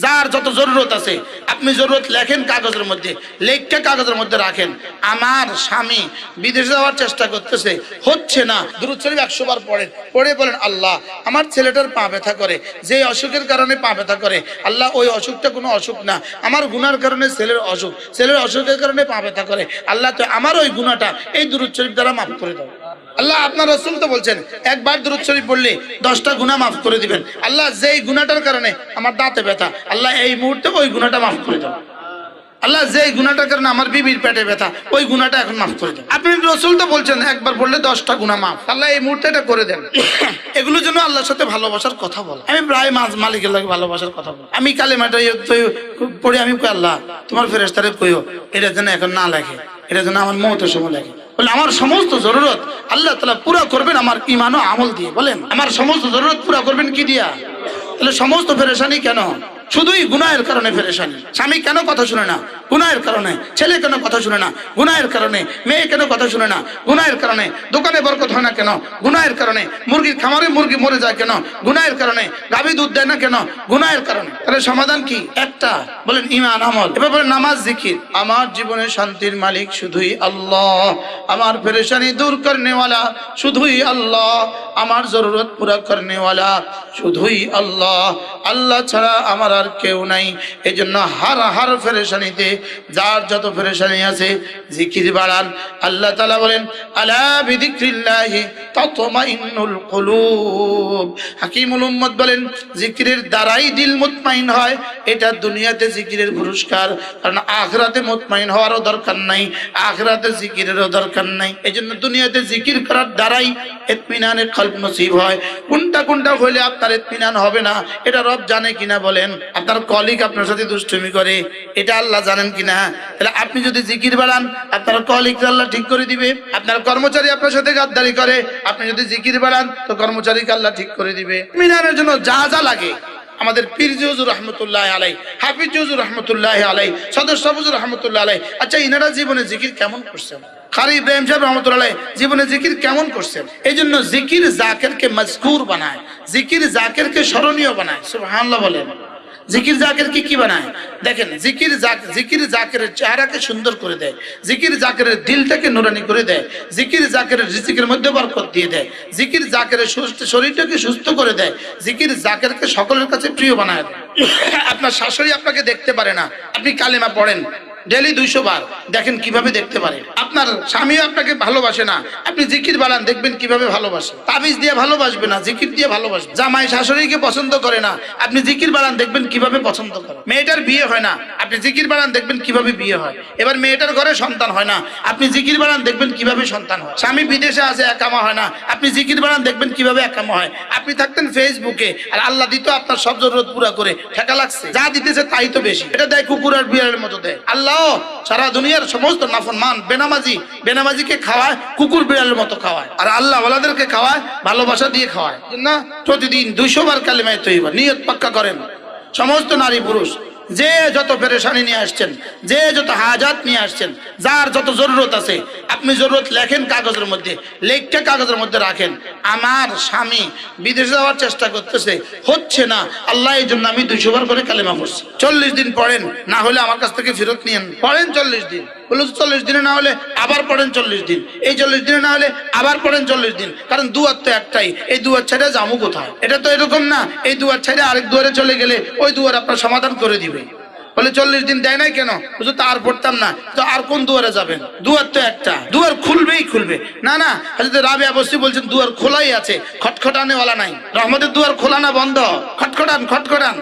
যার যত জরুরত আছে আপনি জরুরত লেখেন কাগজের মধ্যে, লেখা কাগজের মধ্যে রাখেন। আমার স্বামী বিদেশে যাওয়ার চেষ্টা করতেছে, হচ্ছে না। দুরূদ শরীফ 100 বার পড়েন, পড়ে বলেন, আল্লাহ আমার ছেলেটার পা ব্যথা করে, যে অসুখের কারণে পা ব্যথা করে, আল্লাহ ওই অসুখটা কোনো অসুখ না, আমার গুনার কারণে ছেলের অসুখ, ছেলের অসুখের কারণে পা ব্যথা করে, আল্লাহ তো আমার ওই গুনাহটা এই দুরূদ শরীফ দ্বারা মাফ করে দাও। আল্লাহ আপনার রাসূল তো বলছেন একবার দুরূদ শরীফ পড়লে 10টা গুনাহ মাফ করে দিবেন। আল্লাহ যেই গুনাহটার কারণে আমার দাঁতে ব্যথা, আল্লাহ এই মুহূর্তে ওই গুনাহটা মাফ করে দাও। আল্লাহ যেই গুনাহটার কারণে আমার বিবির পেটে ব্যথা, ওই গুনাহটা এখন মাফ করে দাও। আপনি রাসূল তো বলছেন একবার পড়লে 10টা গুনাহ মাফ, আল্লাহ এই মুহূর্তে এটা করে দেন। এগুলোর জন্য আল্লাহর সাথে ভালোবাসার কথা বল। আমি প্রায় মালিকের লাগে ভালোবাসার কথা বল। আমি কালেমাটা পড়ে আমি কই, আল্লাহ তোমার ফেরেশতারে কইও এটা যেন এখন না লাগে, এটা যেন আমার মওতের সময় লাগে। বলে আমার সমস্ত জরুরত আল্লাহ তাআলা পুরো করবেন আমার ঈমান ও আমল দিয়ে। বলেন আমার সমস্ত জরুরত পুরো করবেন কি দিয়া? তাহলে সমস্ত পেরেশানি কেন? শুধুই গুনাহের কারণে পেরেশানি। স্বামী কেন কথা শুনে না? গুনাহের কারণে। ছেলে কেন কথা শুনে না? গুনাহের কারণে। মেয়ে কেন কথা শুনে না? গুনাহের কারণে। দোকানে বরকত হয় না কেন? গুনাহের কারণে। মুরগির খামারে মুরগি মরে যায় কেন? গুনাহের কারণে। গাভী দুধ দেয় না কেন? গুনাহের কারণে। তাহলে সমাধান কি? একটা, বলেন ঈমান আমল। এবার বলেন নামাজ জিকির। আমার জীবনে শান্তির মালিক শুধুই আল্লাহ, আমার পেরেশানি দূর করনেওয়ালা শুধুই আল্লাহ, আমার জরুরত পুরা করনেওয়ালা শুধুই আল্লাহ, আল্লাহ ছাড়া আমার আর কেউ নাই। এই জন্য হার পেরেশানিতে যার যত পেরেশানি আছে জিকির বাড়ান। আল্লাহ তাআলা বলেন আলা বিযিকরিল্লাহি তাতমাইন্নুল কুলুব। হাকিমুল উম্মত বলেন জিকিরের দ্বারাই দিল মুতমাইন হয়। এটা দুনিয়াতে জিকিরের পুরস্কার, কারণ আখিরাতে মুতমাইন হওয়ারও দরকার নাই, আখিরাতে জিকিরেরও দরকার নাই। এই জন্য দুনিয়াতে জিকির করার দ্বারাই ইতমিনানে কলব নসিব হয়। কোনটা হইলে আপনার ইতমিনান হবে না এটা রব জানে কিনা? বলেন আপনার কলিগ আপনার সাথে দুষ্টুমি করে, এটা আল্লাহ জানেন কিনা? তাহলে আপনি যদি জিকির বাড়ান আপনার কলিগ আল্লাহ ঠিক করে দিবে। আপনার কর্মচারী আপনার সাথে গাদ্দারি করে, আপনি যদি জিকির বাড়ান তো কর্মচারীকে আল্লাহ ঠিক করে দিবে। ইতমিনানের জন্য যা যা লাগে আমাদের পীর হুজুর রহমতুল্লাহ আলাই, হাফিজ হুজুর রহমতুল্লাহ আলাই, সদস্য হুজুর রহমতুল্লাহ আলাই, আচ্ছা ইনারা জীবনে জিকির কেমন করছেন? কারি ইব্রাহিম সাহেব রহমতুল্লাহ আলাই জীবনে জিকির কেমন করছেন? এই জন্য জিকির জাকিরকে মজকুর বানায়, জিকির জাকিরকে স্মরণীয় বানায়। সুবহানাল্লাহ বলেন। জিকির জাকিরকে কি বানায়? দেখেন জিকির জাকিরের চেহারাকে সুন্দর করে দেয়, জিকির জাকিরের দিলটাকে নুরানি করে দেয়, জিকির জাকিরের রিজিকের মধ্যে বরকত দিয়ে দেয়, জিকির জাকিরের শরীরটাকে সুস্থ করে দেয়, জিকির জাকিরকে সকলের কাছে প্রিয় বানায় দেয়। আপনার শাশুড়ি আপনাকে দেখতে পারে না, আপনি কালেমা পড়েন ডেলি 200 বার, দেখেন কিভাবে দেখতে পারে। আপনার স্বামীও আপনাকে ভালোবাসে না, আপনি জিকির বাড়ান, দেখবেন কিভাবে ভালোবাসে। তাবিজ দিয়ে ভালোবাসবে না, জিকির দিয়ে ভালোবাসবে। জামাই শাশুড়িকে পছন্দ করে না, আপনি জিকির বাড়ান, দেখবেন কিভাবে পছন্দ করে। মেয়েটার বিয়ে হয় না, আপনি জিকির বাড়ান, দেখবেন কিভাবে বিয়ে হয়। এবার মেয়েটার ঘরে সন্তান হয় না, আপনি জিকির বাড়ান, দেখবেন কিভাবে সন্তান হয়। স্বামী বিদেশে আছে, একামা হয় না, আপনি জিকির বাড়ান, দেখবেন কিভাবে একামা হয়। আপনি থাকতেন ফেসবুকে, আর আল্লাহ দিত আপনার সব জরুরত পুরা করে, ঠেকা লাগছে, যা দিতেছে তাই তো বেশি। এটা দেয় কুকুর আর বিড়ালের মতো দেয়। আল্লাহ সারা দুনিয়ার সমস্ত নাফরমান বেনামাজিকে খাওয়ায়, কুকুর বিড়ালের মতো খাওয়ায়, আর আল্লাহ ওয়ালাদেরকে খাওয়ায় ভালোবাসা দিয়ে খাওয়ায়। না, প্রতিদিন 200 বার কালেমায়ে তয়্যিবা নিয়ত পাক্কা করেন। সমস্ত নারী পুরুষ যে যত পেরেশানি নিয়ে আসছেন, যে যত হাজাত নিয়ে আসছেন, যার যত জরুরত আছে আপনি জরুরত লেখেন কাগজের মধ্যে, লেখা কাগজের মধ্যে রাখেন। আমার স্বামী বিদেশে যাওয়ার চেষ্টা করতেছে, হচ্ছে না, আল্লাহ এই জন্য আমি 200 বার করে কালেমা পড়ছি। 40 দিন পড়েন, না হলে আমার কাছ থেকে ফেরত নিয়েন। পড়েন 40 দিন, বলে 40 দিনে না হলে আবার পড়েন 40 দিন, এই 40 দিনে না হলে আবার পড়েন 40 দিন। কারণ দুয়ার তো একটাই, এই দুয়ার ছেড়ে যাবো কোথায়? এটা তো এরকম না এই দুয়ার ছেড়ে আরেক দুয়ারে চলে গেলে ওই দুয়ার আপনার সমাধান করে দিবে। বলে 40 দিন দেয় নাই কেন? বুঝো তো আর পড়তাম না, তো আর কোন দুয়ারে যাবেন? দুয়ার তো একটা, দুয়ার খুলবেই খুলবে। না না, হযরত রাবিয়া বসরি বলছেন দুয়ার খোলাই আছে, খটখটানে ওয়ালা নাই। রহমতের দুয়ার খোলা না বন্ধ? খটখটান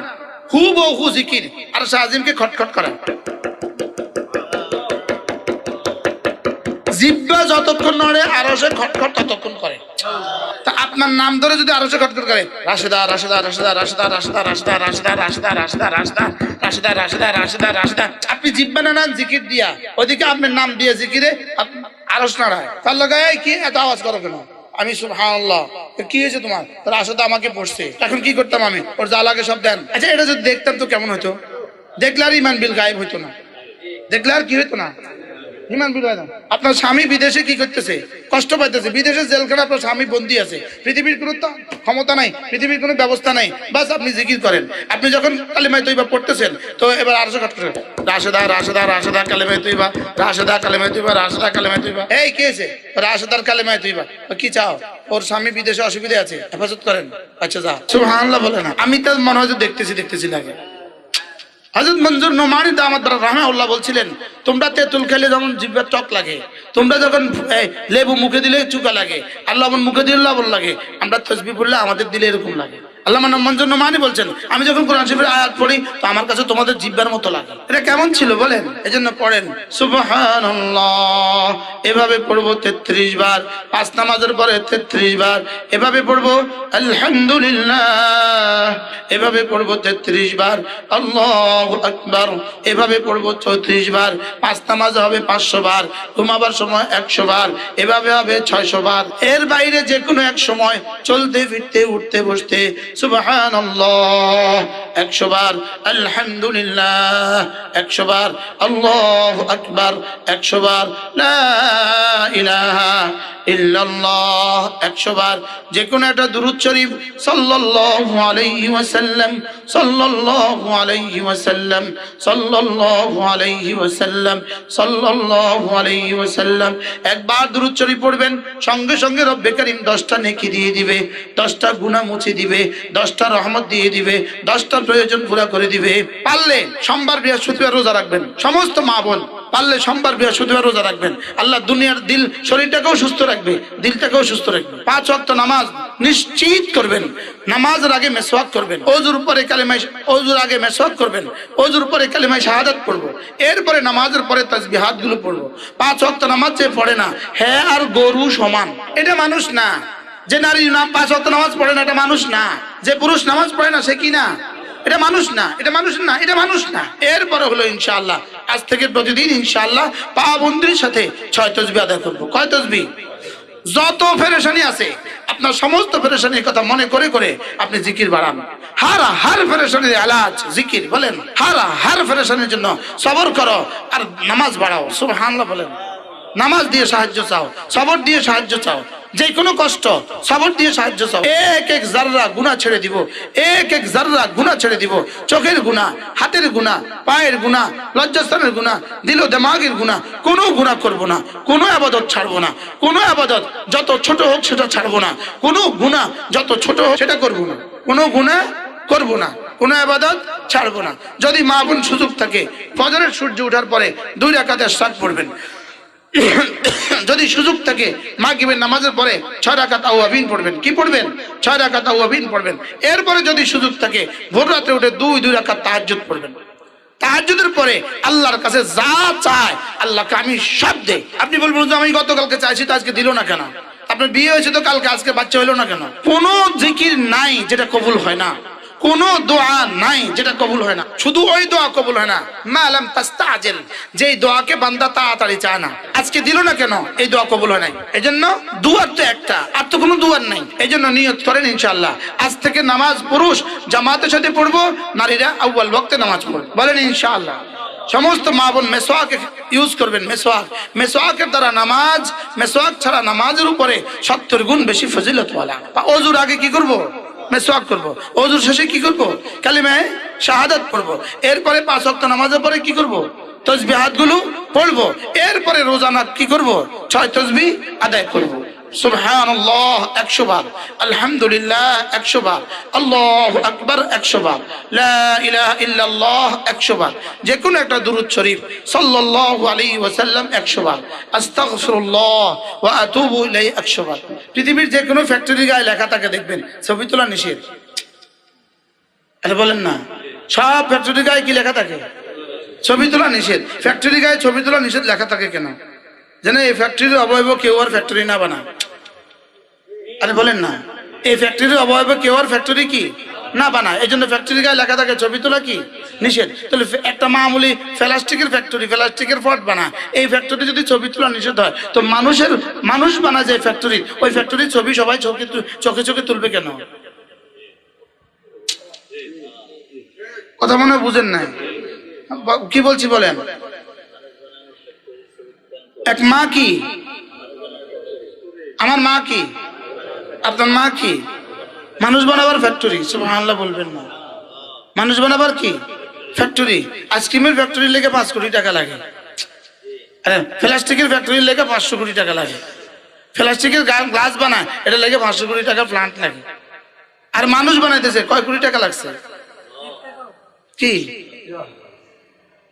খুব জিকির আর শাহজিমকে খটখট করেন। জিহ্বা যতক্ষণ নড়ে আরশে খটখট ততক্ষণ করে। তা আপনার নাম ধরে যদি আরশে খটখট করে, রাশেদা রাশেদা রাশেদা রাশেদা রাশেদা রাশেদা রাশেদা রাশেদা রাশেদা রাশেদা রাশেদা রাশেদা রাশেদা রাশেদা, আপনি জিহ্বা নাড়ান জিকির দিয়া, ওদিকে আপনার নাম দিয়ে জিকিরে আরশ নাড়ায়। তার লাগায় কি এত আওয়াজ করো কেন? আমি সুবহানাল্লাহ, কি হয়েছে তোমার? রাশেদা আমাকে পড়ছে, এখন কি করতাম আমি? ওর যা লাগে সব দেন। আচ্ছা এটা যদি দেখতাম তো কেমন হইতো? দেখলে আর ইমান বিল গায়েব হইতো না, দেখলে আর কি হইতো না। ইমান বিরোধী। আপনার স্বামী বিদেশে কি করতেছে, কষ্ট পাইতেছে, বিদেশে জেলখানা, আপনার স্বামী বন্দী আছে, পৃথিবীর কোনো ক্ষমতা নাই, পৃথিবীর কোনো ব্যবস্থা নাই, বাস আপনি জিকির করেন। আপনি যখন কালিমায়ে তৈবা পড়তেছেন, তো এবার আরশে কাট করেন, রাশেদা রাশেদা রাশেদা কালিমায়ে তৈবা, রাশেদা কালিমায়ে তৈবা, রাশেদা কালিমায়ে তৈবা। এই কি হয়েছে? রাশেদার কালিমায়ে তৈবা। কি চাও? ওর স্বামী বিদেশে অসুবিধা আছে, হেফাজত করেন। আচ্ছা যা, সুবহানাল্লাহ বলে না। আমি তো মনে হয় দেখতেছি লাগে। হযরত মনজুর নোমানী দামাত রাহমাহুল্লাহ বলছিলেন, তোমরা তেঁতুল খেলে যেমন জিহ্বা টক লাগে, তোমরা যখন লেবু মুখে দিলে চুকা লাগে, আল্লাহ মুখে দিলে লবণ লাগে, আমরা তাসবিহ পড়লে আমাদের দিলে এরকম লাগে। আল্লামা মনজুর নোমানী বলছেন, আমি যখন কোরআন শরীফের আয়াত পড়ি তো আমার কাছে তোমাদের জিহ্বার মতো লাগে। এটা কেমন ছিল বলেন? এজন্য পড়েন সুবহানাল্লাহ, এভাবে পড়বো 33 বার, 5 নামাজের পরে 33 বার এভাবে পড়বো। আলহামদুলিল্লাহ এভাবে পড়বো 33 বার। আল্লাহু আকবার এভাবে পড়বো 34 বার। 5 নামাজ হবে 500 বার, ঘুমাবার সময় 100 বার, এভাবে হবে 600 বার। এর বাইরে যে কোনো এক সময় চলতে ফিরতে উঠতে বসতে সুবহানাল্লাহ 100 বার, আলহামদুলিল্লাহ 100 বার, আল্লাহু আকবার 100 বার, লা ইলাহা ইল্লাল্লাহ 100 বার। যে কোনো একটা দুরূদ শরীফ সাল্লাল্লাহু আলাইহি ওয়াসাল্লাম, সাল্লাল্লাহু আলাইহি ওয়াসাল্লাম, সাল্লাল্লাহু আলাইহি ওয়াসাল্লাম, সাল্লাল্লাহু আলাইহি ওয়াসাল্লাম। একবার দুরূদ শরীফ পড়বেন, সঙ্গে সঙ্গে রব্বে কারীম 10টা নেকি দিয়ে দিবে, 10টা গুনাহ মুছে দিবে, 10টা রহমত দিয়ে দিবে, 10টা প্রয়োজন পুরা করে দিবে। পারলে সোমবার বৃহস্পতিবার রোজা রাখবেন, সমস্ত মা বোন পারলে সোমবার বৃহস্পতিবার রোজা রাখবেন। আল্লাহ দুনিয়ার দিল শরীরটাকেও সুস্থ রাখবে, দিলটাকেও সুস্থ রাখবে। 5 ওয়াক্ত নামাজ নিশ্চিত করবেন। নামাজের আগে মেসওয়াক করবেন, ওযুর পরে কালিমায়ে, ওযুর আগে মেসওয়াক করবেন, ওযুর পরে কালিমায়ে শাহাদাত পড়বো, এরপরে নামাজের পরে তাসবিহাত গুলো পড়বো। 5 ওয়াক্ত নামাজ যে পড়ে না, হ্যাঁ আর গরু সমান। এটা মানুষ না। যে নারী 5 ওয়াক্ত নামাজ পড়ে না, এটা মানুষ না। যে পুরুষ নামাজ পড়ে না, সে কি না? এটা মানুষ না, এটা মানুষ না, এটা মানুষ না। এরপরে হলো ইনশাআল্লাহ আজ থেকে প্রতিদিন ইনশাআল্লাহ পাবন্দির সাথে 6 তাসবিহ আদায় করবো। কয় তাসবিহ? যত পেরেশানি আছে আপনার সমস্ত পেরেশানির কথা মনে করে করে আপনি জিকির বাড়ান। হার পেরেশানির এলাজ জিকির। বলেন হার পেরেশানির জন্য সবর করো আর নামাজ বাড়াও। সুবহানাল্লাহ বলেন। নামাজ দিয়ে সাহায্য চাও, সবর দিয়ে সাহায্য চাও, যে কোনো কষ্ট সবর দিয়ে সাহায্য চাও। এক এক জাররা গুনাহ ছেড়ে দিব, এক এক জাররা গুনাহ ছেড়ে দিব। চোখের গুনাহ, হাতের গুনাহ, পায়ের গুনাহ, লজ্জাস্থানের গুনাহ, দিল ও দিমাগের গুনাহ, কোনো গুনাহ করব না, কোনো ইবাদত ছাড়বো না, কোনো ইবাদত যত ছোট হোক সেটা ছাড়বো না, কোনো গুনাহ যত ছোট হোক সেটা করব না, কোনো গুনাহ করব না, কোনো ইবাদত ছাড়বো না। যদি মা বোন সুযোগ থাকে ফজরের সূর্য ওঠার পরে 2 রাকাত ইশরাক পড়বেন। যদি সুযোগ থাকে মাগরিবের নামাজের পরে 6 রাকাত আওয়াবিন পড়বেন। কি পড়বেন? 6 রাকাত আওয়াবিন পড়বেন। এরপরে যদি সুযোগ থাকে ভোর রাতে উঠে 2 রাকাত তাহাজ্জুদ পড়বেন। তাহাজ্জুদের পরে আল্লাহর কাছে যা চায় আল্লাহকে আমি সব দেই। আপনি বলবেন যে আমি গতকালকে চাইছি তো আজকে দিল না কেন? আপনার বিয়ে হয়েছে তো কালকে, আজকে বাচ্চা হলো না কেন? কোনো জিকির নাই যেটা কবুল হয় না, কোনো দোয়া নাই যেটা কবুল হয় না। শুধু ওই দোয়া কবুল হয় না মালাম তাস্তাজিল, যেই দোয়াকে বান্দা তাড়াতাড়ি চায় না। আজকে দিল না কেন? এই দোয়া কবুল হয় নাই। এজন্য দুয়ার তো একটা, আর তো কোনো দুয়ার নাই। এজন্য নিয়ত করেন ইনশাআল্লাহ আজ থেকে নামাজ পুরুষ জামাতের সাথে পড়বো, নারীরা আউয়াল ওয়াক্তে নামাজ পড়বে। বলেন ইনশাআল্লাহ। সমস্ত মা বোন মেসওয়াক ইউজ করবেন। মেসওয়াকের দ্বারা নামাজ, মেসওয়াক ছাড়া নামাজের উপরে 70 গুণ বেশি ফজিলতওয়ালা। ওযুর আগে কি করব? মেসওয়াক করব। ওযুর শেষে কি করব? কালিমায়ে শাহাদাত পড়ব। এরপরে 5 ওয়াক্ত নামাজের পরে কি করব? তাসবিহাত গুলো পড়ব। এরপরে রোজানা কি করব? 6 তাসবিহ আদায় করব। সুবহানাল্লাহ 100 বার, আলহামদুলিল্লাহ 100 বার, আল্লাহু আকবার 100 বার, লা ইলাহা ইল্লাল্লাহ 100 বার। যে কোনো একটা দুরূদ শরীফ সাল্লাল্লাহু আলাইহি ওয়াসাল্লাম 100 বার, আস্তাগফিরুল্লাহ ওয়া আতুবু ইলাইহি 100 বার। পৃথিবীর যে কোনো ফ্যাক্টরি গায়ে লেখা থাকে দেখবেন ছবি তোলা নিষেধ। আরে বলেন না, সব ফ্যাক্টরি গায়ে কি লেখা থাকে? ছবি তোলা নিষেধ। ফ্যাক্টরি গায়ে ছবি তোলা নিষেধ লেখা থাকে কেন? যেন এই ফ্যাক্টরির অবয়ব কেউ আর ফ্যাক্টরি না বানায়। আরে বলেন না, এই ফ্যাক্টরির অবয়ব কেউ আর ফ্যাক্টরি কি না বানায়। এই জন্য ফ্যাক্টরি গায়ে লেখা থাকে ছবি তোলা কি নিষেধ। তাহলে একটা মামুলি প্লাস্টিকের ফ্যাক্টরি, প্লাস্টিকের পট বানায়, এই ফ্যাক্টরি যদি ছবি তোলা নিষেধ হয় তো মানুষ বানায় যে ফ্যাক্টরি, ওই ফ্যাক্টরির ছবি সবাই চোখে চোখে তুলবে কেন? কথা মনে বুঝেন না কি বলছি বলেন? এক মা কি? আমার মা কি? আপনার মা কি? মানুষ বানাবার ফ্যাক্টরি। সুবহানাল্লাহ বলবেন না। মানুষ বানাবার কি ফ্যাক্টরি? আইসক্রিমের ফ্যাক্টরির লেগে 5 কোটি টাকা লাগে, প্লাস্টিকের ফ্যাক্টরির লেগে 500 কোটি টাকা লাগে, প্লাস্টিকের গ্লাস বানায় এটা লেগে 500 কোটি টাকা প্লান্ট লাগে। আর মানুষ বানাইতেছে কয় কোটি টাকা লাগছে? কি?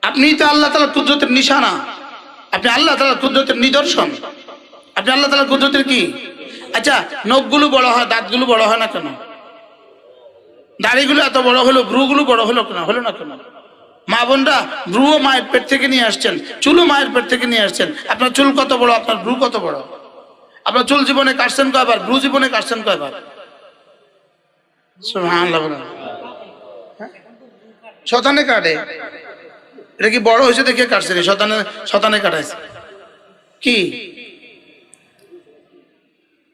আপনি তো আল্লাহ তাআলার কুদরতের নিশানা, আপনি আল্লাহ তাআলার কুদরতের নিদর্শন, আপনি আল্লাহ তাআলার কুদরতের কি? আচ্ছা, নখগুলো বড় হয়, দাঁতগুলো বড় হয় না কেন? দাড়িগুলো এত বড় হলো, ভ্রুগুলো বড় হলো কেন? হলো না কেন? মা বোনরা, ভ্রুও মায়ের পেট থেকে নিয়ে আসছেন, চুলও মায়ের পেট থেকে নিয়ে আসছেন। আপনার চুল কত বড়, আপনার ভ্রু কত বড়? আপনার চুল জীবনে কাটছেন কয়বার, ভ্রু জীবনে কাটছেন কয়বার? সুবহানাল্লাহ বলেন। শতানে কাটে, এটা কি বড় হয়েছে দেখে কাটছে? শতানে কাটাইছে। কি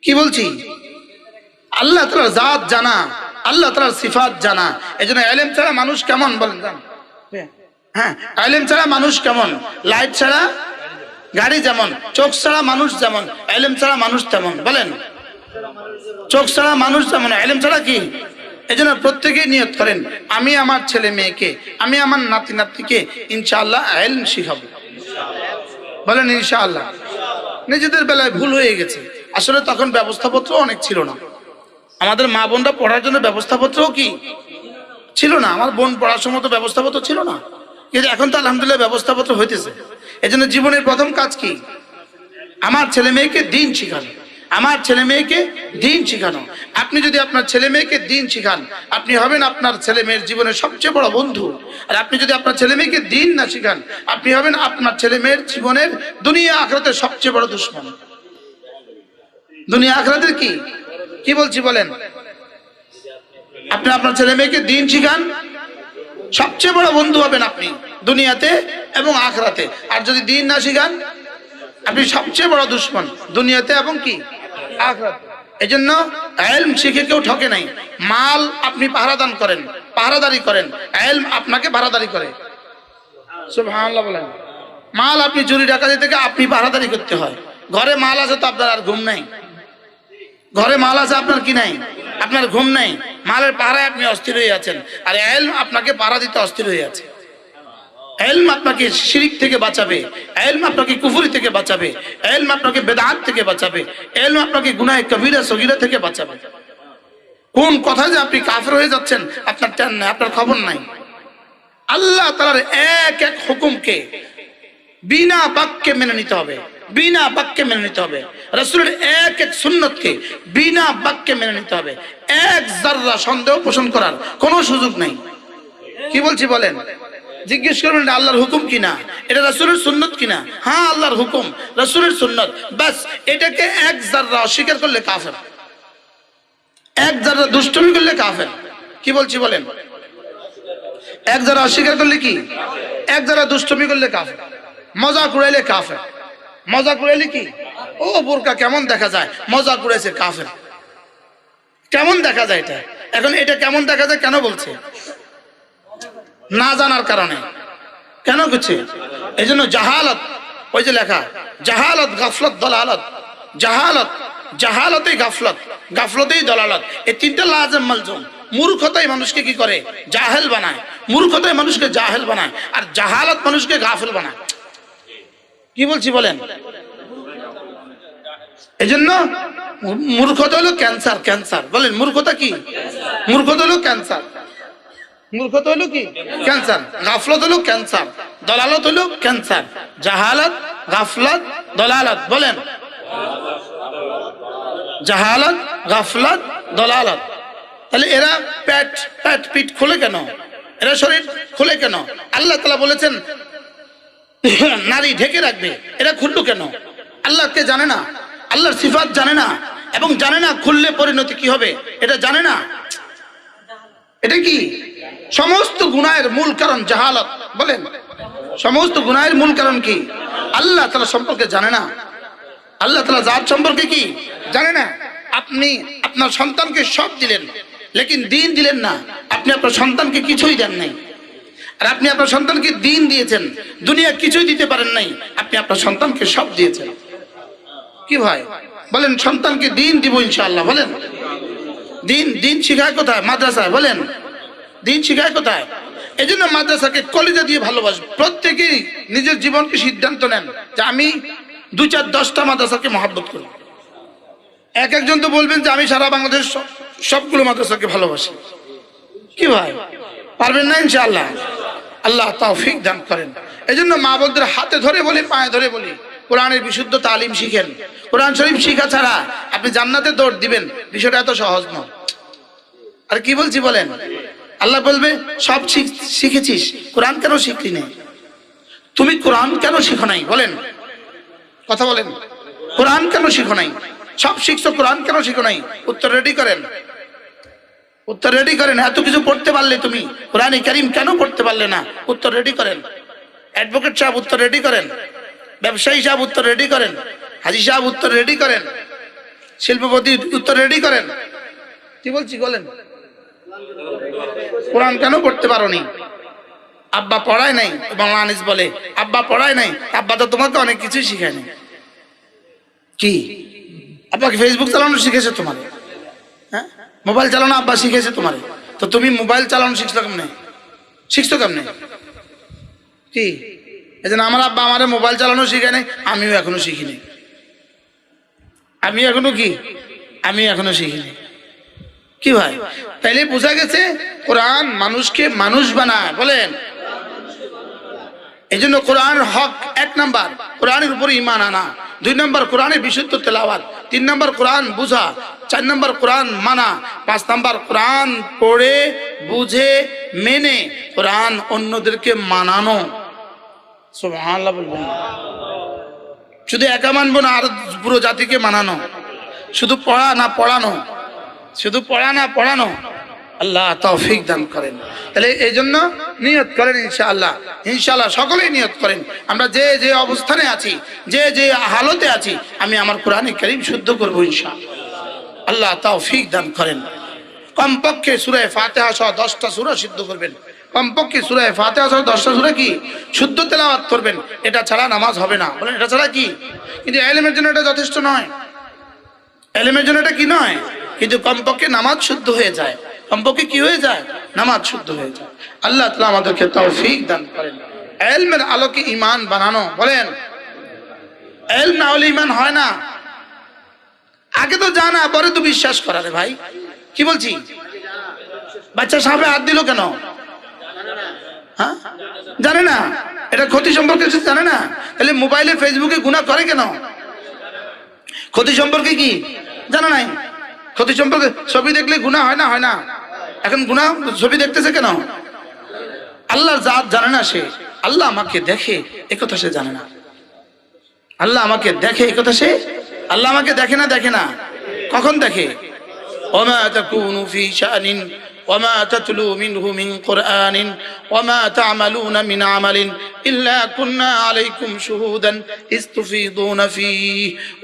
কি বলছি? আল্লাহ তাআলার জাত জানা, আল্লাহ তাআলার সিফাত জানা। এজন্য ইলম ছাড়া মানুষ কেমন বলেন? হ্যাঁ, ইলম ছাড়া মানুষ কেমন? লাইট ছাড়া গাড়ি যেমন, চোখ ছাড়া মানুষ যেমন, ইলম ছাড়া মানুষ তেমন। বলেন, চোখ ছাড়া মানুষ যেমন, ইলম ছাড়া কি? এজন্য প্রত্যেকেই নিয়ত করেন, আমি আমার ছেলে মেয়েকে, আমি আমার নাতি নাতনিকে ইনশাআল্লাহ ইলম শিখাবো। বলেন ইনশাআল্লাহ। নিজেদের বেলায় ভুল হয়ে গেছে, আসলে তখন ব্যবস্থাপত্র অনেক ছিল না। আমাদের মা বোনরা পড়ার জন্য ব্যবস্থাপত্রও কি ছিল না। আমার বোন পড়ার সময় তো ব্যবস্থাপত্র ছিল না, কিন্তু এখন তো আলহামদুলিল্লাহ ব্যবস্থাপত্র হইতেছে। এজন্য জীবনের প্রথম কাজ কি? আমার ছেলে মেয়েকে দ্বীন শিখানো, আমার ছেলে মেয়েকে দ্বীন শিখানো। আপনি যদি আপনার ছেলে মেয়েকে দ্বীন শিখান, আপনি হবেন আপনার ছেলে মেয়ের জীবনের সবচেয়ে বড় বন্ধু। আর আপনি যদি আপনার ছেলে মেয়েকে দ্বীন না শিখান, আপনি হবেন আপনার ছেলে মেয়ের জীবনের দুনিয়া আখিরাতের সবচেয়ে বড় দুশমন। দুনিয়া আখিরাতের কি কি বলছি বলেন? আপনি আপনার ছেলে মেয়েকে দ্বীন শিখান, সবচেয়ে বড় বন্ধু হবেন আপনি দুনিয়াতে এবং আখিরাতে। আর যদি দ্বীন না শিখান, আপনি সবচেয়ে বড় দুশমন দুনিয়াতে এবং কি আখিরাতে। এজন্য ইলম শিখে কেউ ঠকে নাই। মাল আপনি পাহারাদান করেন, পাহারাদারি করেন, ইলম আপনাকে পাহারাদারি করে। সুবহানাল্লাহ বলেন। মাল আপনি চুরি ডাকাতি থেকে আপনি পাহারাদারি করতে হয়। ঘরে মাল আছে তো আপনার আর ঘুম নাই, ঘরে মাল আছে আপনার কি নাই? আপনার ঘুম নাই, মালের পাহারায় আপনি অস্থির হয়ে আছেন। আর ইলম আপনাকে পাহারা দিতে অস্থির হয়ে আছে। ইলম আপনাকে শিরক থেকে বাঁচাবে, ইলম আপনাকে কুফরি থেকে বাঁচাবে, ইলম আপনাকে বেদাত থেকে বাঁচাবে, ইলম আপনাকে গুনাহে কবিরা সগীরা থেকে বাঁচাবে। কোন কথায় যে আপনি কাফের হয়ে যাচ্ছেন আপনার টান নাই, আপনার খবর নাই। আল্লাহ তাআলার এক এক হুকুমকে বিনা বাক্যে মেনে নিতে হবে, বিনা বাক্যে মেনে নিতে হবে। রাসূলের এক এক সুন্নতকে বিনা বাক্যে মেনে নিতে হবে। এক যাররা সন্দেহ পোষণ করার কোনো সুযোগ নাই। কি বলছি বলেন? জিজ্ঞেস করবেন এটা আল্লাহর হুকুম কিনা, এটা রাসূলের সুন্নত কিনা? হ্যাঁ, আল্লাহর হুকুম, রাসূলের সুন্নত। বাস এটাকে এক যাররা অস্বীকার করলে কাফের, এক যাররা দুষ্টুমি করলে কাফের। কি বলছি বলেন? এক যারা অস্বীকার করলে কি? এক যারা দুষ্টুমি করলে কাফের, মজাক উড়াইলে কাফের। মজাক উড়াইলে কি? ও বোরকা কেমন দেখা যায়, মজাক উড়াইছে কাফের। কেমন দেখা যায় এটা? এখন এটা কেমন দেখা যায় কেন বলছে? না জানার কারণে। কেন করছে? এই জন্য জাহালত, ওই যে লেখা জাহালত গাফলত দলালত, জাহালত জাহালতেই গাফলত, গাফলতেই দলালত, এই তিনটা লাজম মালজুম। মূর্খতাই মানুষকে কি করে? জাহেল বানায়। মূর্খতাই মানুষকে জাহেল বানায়, আর জাহালত মানুষকে গাফেল বানায়। কি বলছি বলেন? এই জন্য মূর্খতা হলো ক্যান্সার, ক্যান্সার। বলেন মূর্খতা কি? মূর্খতা হলো ক্যান্সার, মূর্খতা হলো কি? ক্যান্সার। গাফলত হলো ক্যান্সার, দলালত হলো ক্যান্সার। জাহালত, গাফলত, দলালত। বলেন জাহালত, গাফলত, দলালত। তাহলে এরা পেট পেট পিঠ খোলে কেন? এরা শরীর খোলে কেন? আল্লাহ তাআলা বলেছেন নারী ঢেকে রাখবে, এরা খুললো কেন? আল্লাহকে জানে না, আল্লাহর সিফাত জানে না, এবং জানে না খুললে পরিণতি কি হবে, এটা জানে না। এটা কি? সমস্ত গুনাহের মূল কারণ জাহালত। বলেন সমস্ত গুনাহের মূল কারণ কি? আল্লাহ তাআলা সম্পর্কে জানে না, আল্লাহ তাআলা জাত সম্পর্কে কি জানে না। আপনি আপনার সন্তানকে সব দিলেন, লেকিন দ্বীন দিলেন না। আপনি আপনার সন্তানকে কিছুই দেন নাই। আর আপনি আপনার সন্তানকে দিন দিয়েছেন, দুনিয়া কিছুই দিতে পারেন নাই, আপনি আপনার সন্তানকে সব দিয়েছেন। কি ভাই বলেন? সন্তানকে দিন দিব ইনশাআল্লাহ। বলেন দিন দিন শিখায় কোথায়? মাদ্রাসায়। বলেন দিন শিখায় কোথায়? এই জন্য মাদ্রাসাকে কলিজা দিয়ে ভালোবাসবে। প্রত্যেকেই নিজের জীবনকে সিদ্ধান্ত নেন যে আমি 2, 4, 10টা মাদ্রাসাকে মহব্বত করব। এক একজন তো বলবেন যে আমি সারা বাংলাদেশ সবগুলো মাদ্রাসাকে ভালোবাসি। কি ভাই পারবেন না? ইনশাআল্লাহ আল্লাহ তৌফিক দান করেন। এই জন্য মা বোনদের হাতে ধরে বলি, পায়ে ধরে বলি, কোরআনের বিশুদ্ধ তালিম শিখেন। কোরআন শরীফ শিখা ছাড়া আপনি জান্নাতে দৌড় দিবেন, বিষয়টা এত সহজ নয়। আর কি বলছি বলেন? আল্লাহ বলবে সব শিখেছিস, কোরআন কেন শিখলি না? তুমি কোরআন কেন শিখো নাই? বলেন কথা বলেন, কোরআন কেন শিখো নাই? সব শিখছো, কোরআন কেন শিখো নাই? উত্তর রেডি করেন, উত্তর রেডি করেন। এত কিছু পড়তে পারলে তুমি কোরআনে কারীম কেন পড়তে পারলে না? উত্তর রেডি করেন। অ্যাডভোকেট সাহেব উত্তর রেডি করেন, ব্যবসায়ী সাহেব উত্তর রেডি করেন, হাজী সাহেব উত্তর রেডি করেন, শিল্পপতি উত্তর রেডি করেন। কি বলছি বলেন? কোরআন কেন পড়তে পারোনি? আব্বা পড়ায় নাই। বাংলা আনিস বলে আব্বা পড়ায় নাই, আব্বা তো তোমাকে অনেক কিছুই শিখায় নাই। কি আব্বাকে ফেসবুক চালানো শিখেছে তোমার? হ্যাঁ, মোবাইল চালানো আব্বা শিখেছে তোমার? তো তুমি মোবাইল চালানো শিখছো কেমনে? শিখছো কেমনে? কি এই জন্য আমার আব্বা আমার মোবাইল চালানো শিখে নাই, আমিও এখনো শিখিনি। আমি এখনো শিখিনি। কি ভাই তাইলে বোঝা গেছে কোরআন মানুষকে মানুষ বানায়। বলেন এই জন্য কোরআনের হক 1 নাম্বার কোরআনের উপর ঈমান আনা, 2 নাম্বার কোরআনের বিশুদ্ধ তেলাওয়াত, 3 নাম্বার কোরআন বুঝা, 4 নাম্বার কোরআন মানা, 5 নাম্বার কোরআন পড়ে বুঝে মেনে কোরআন অন্যদেরকে মানানো। সুবহানাল্লাহ বলবেন। শুধু একা মানবো না, আর পুরো জাতিকে মানানো। শুধু পড়া না পড়ানো, শুধু পড়া না পড়ানো। আল্লাহ তৌফিক দান করেন। তাহলে এই জন্য নিয়ত করেন ইনশাআল্লাহ, ইনশাআল্লাহ সকলেই নিয়ত করেন আমরা যে যে অবস্থানে আছি, যে যে হালতে আছি, আমি আমার কোরআনে কারীম শুদ্ধ করব ইনশাআল্লাহ। আল্লাহ তৌফিক দান করেন। কমপক্ষে সূরা ফাতিহা সহ 10টা সূরা শুদ্ধ করবেন। কমপক্ষে সূরা ফাতিহা সহ 10টা সূরা কি শুদ্ধ তেলাওয়াত করবেন। এটা ছাড়া নামাজ হবে না। বলেন এটা ছাড়া কি? কিন্তু ইলমের জন্য এটা যথেষ্ট নয়। ইলমের জন্য এটা কি নয়, কিন্তু কমপক্ষে নামাজ শুদ্ধ হয়ে যায়। কমপক্ষে কি হয়ে যায়? নামাজ শুদ্ধ হয়ে যায়। আল্লাহ তাআলা আমাদেরকে তৌফিক দান করেন। ইলমের আলোকে ঈমান বানানো। বলেন ইলম না হলে ঈমান হয় না। আগে তো জানা, পরে তো বিশ্বাস করা। রে ভাই কি বলছি? বাচ্চা সাপে হাত দিল কেন? হ্যাঁ জানে না, এটা ক্ষতি সম্পর্কে জানে না। তাহলে মোবাইলে ফেসবুকে গুনাহ করে কেন? ক্ষতি সম্পর্কে কি জানা নাই? ক্ষতি সম্পর্কে ছবি দেখলে গুনাহ হয় না? হয় না? এখন গুনাহ ছবি দেখতেছে কেন? আল্লাহর জাত জানে না সে। আল্লাহ আমাকে দেখে একথা সে জানে না। আল্লাহ আমাকে দেখে একথা সে, আল্লাহ আমাকে দেখে না? দেখে না। কখন দেখে? ওমা তাকুনু ফি শানিন ওমা তাতলু মিনহু মিন কুরআনিন ওমা তা'মালুনা মিন আমালিন ইল্লা কুননা আলাইকুম শুহুদান ইস্তুফিদুনা ফীহি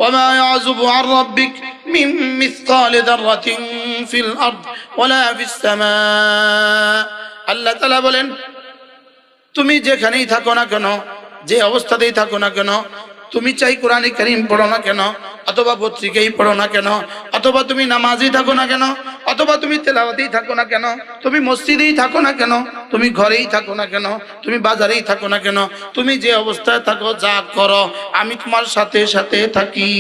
ওমা ইয়াযুবু আন রাব্বিক মিন মিসকালি যাররাতিন ফিল আরদ ওয়ালা ফিস সামা। আল্লাহ তাআলা বলেন তুমি যেখানেই থাকো না কেন, যে অবস্থাতেই থাকো না কেন, তুমি চাই কোরআনে কারীম পড়ো না কেন, অথবা পত্রিকাই পড়ো না কেন, অথবা তুমি নামাজেই থাকো না কেন, অথবা তুমি তেলাওয়াতেই থাকো না কেন, তুমি মসজিদেই থাকো না কেন, তুমি ঘরেই থাকো না কেন, তুমি বাজারেই থাকো না কেন, তুমি যে অবস্থায় থাকো যা করো আমি তোমার সাথে সাথে থাকি।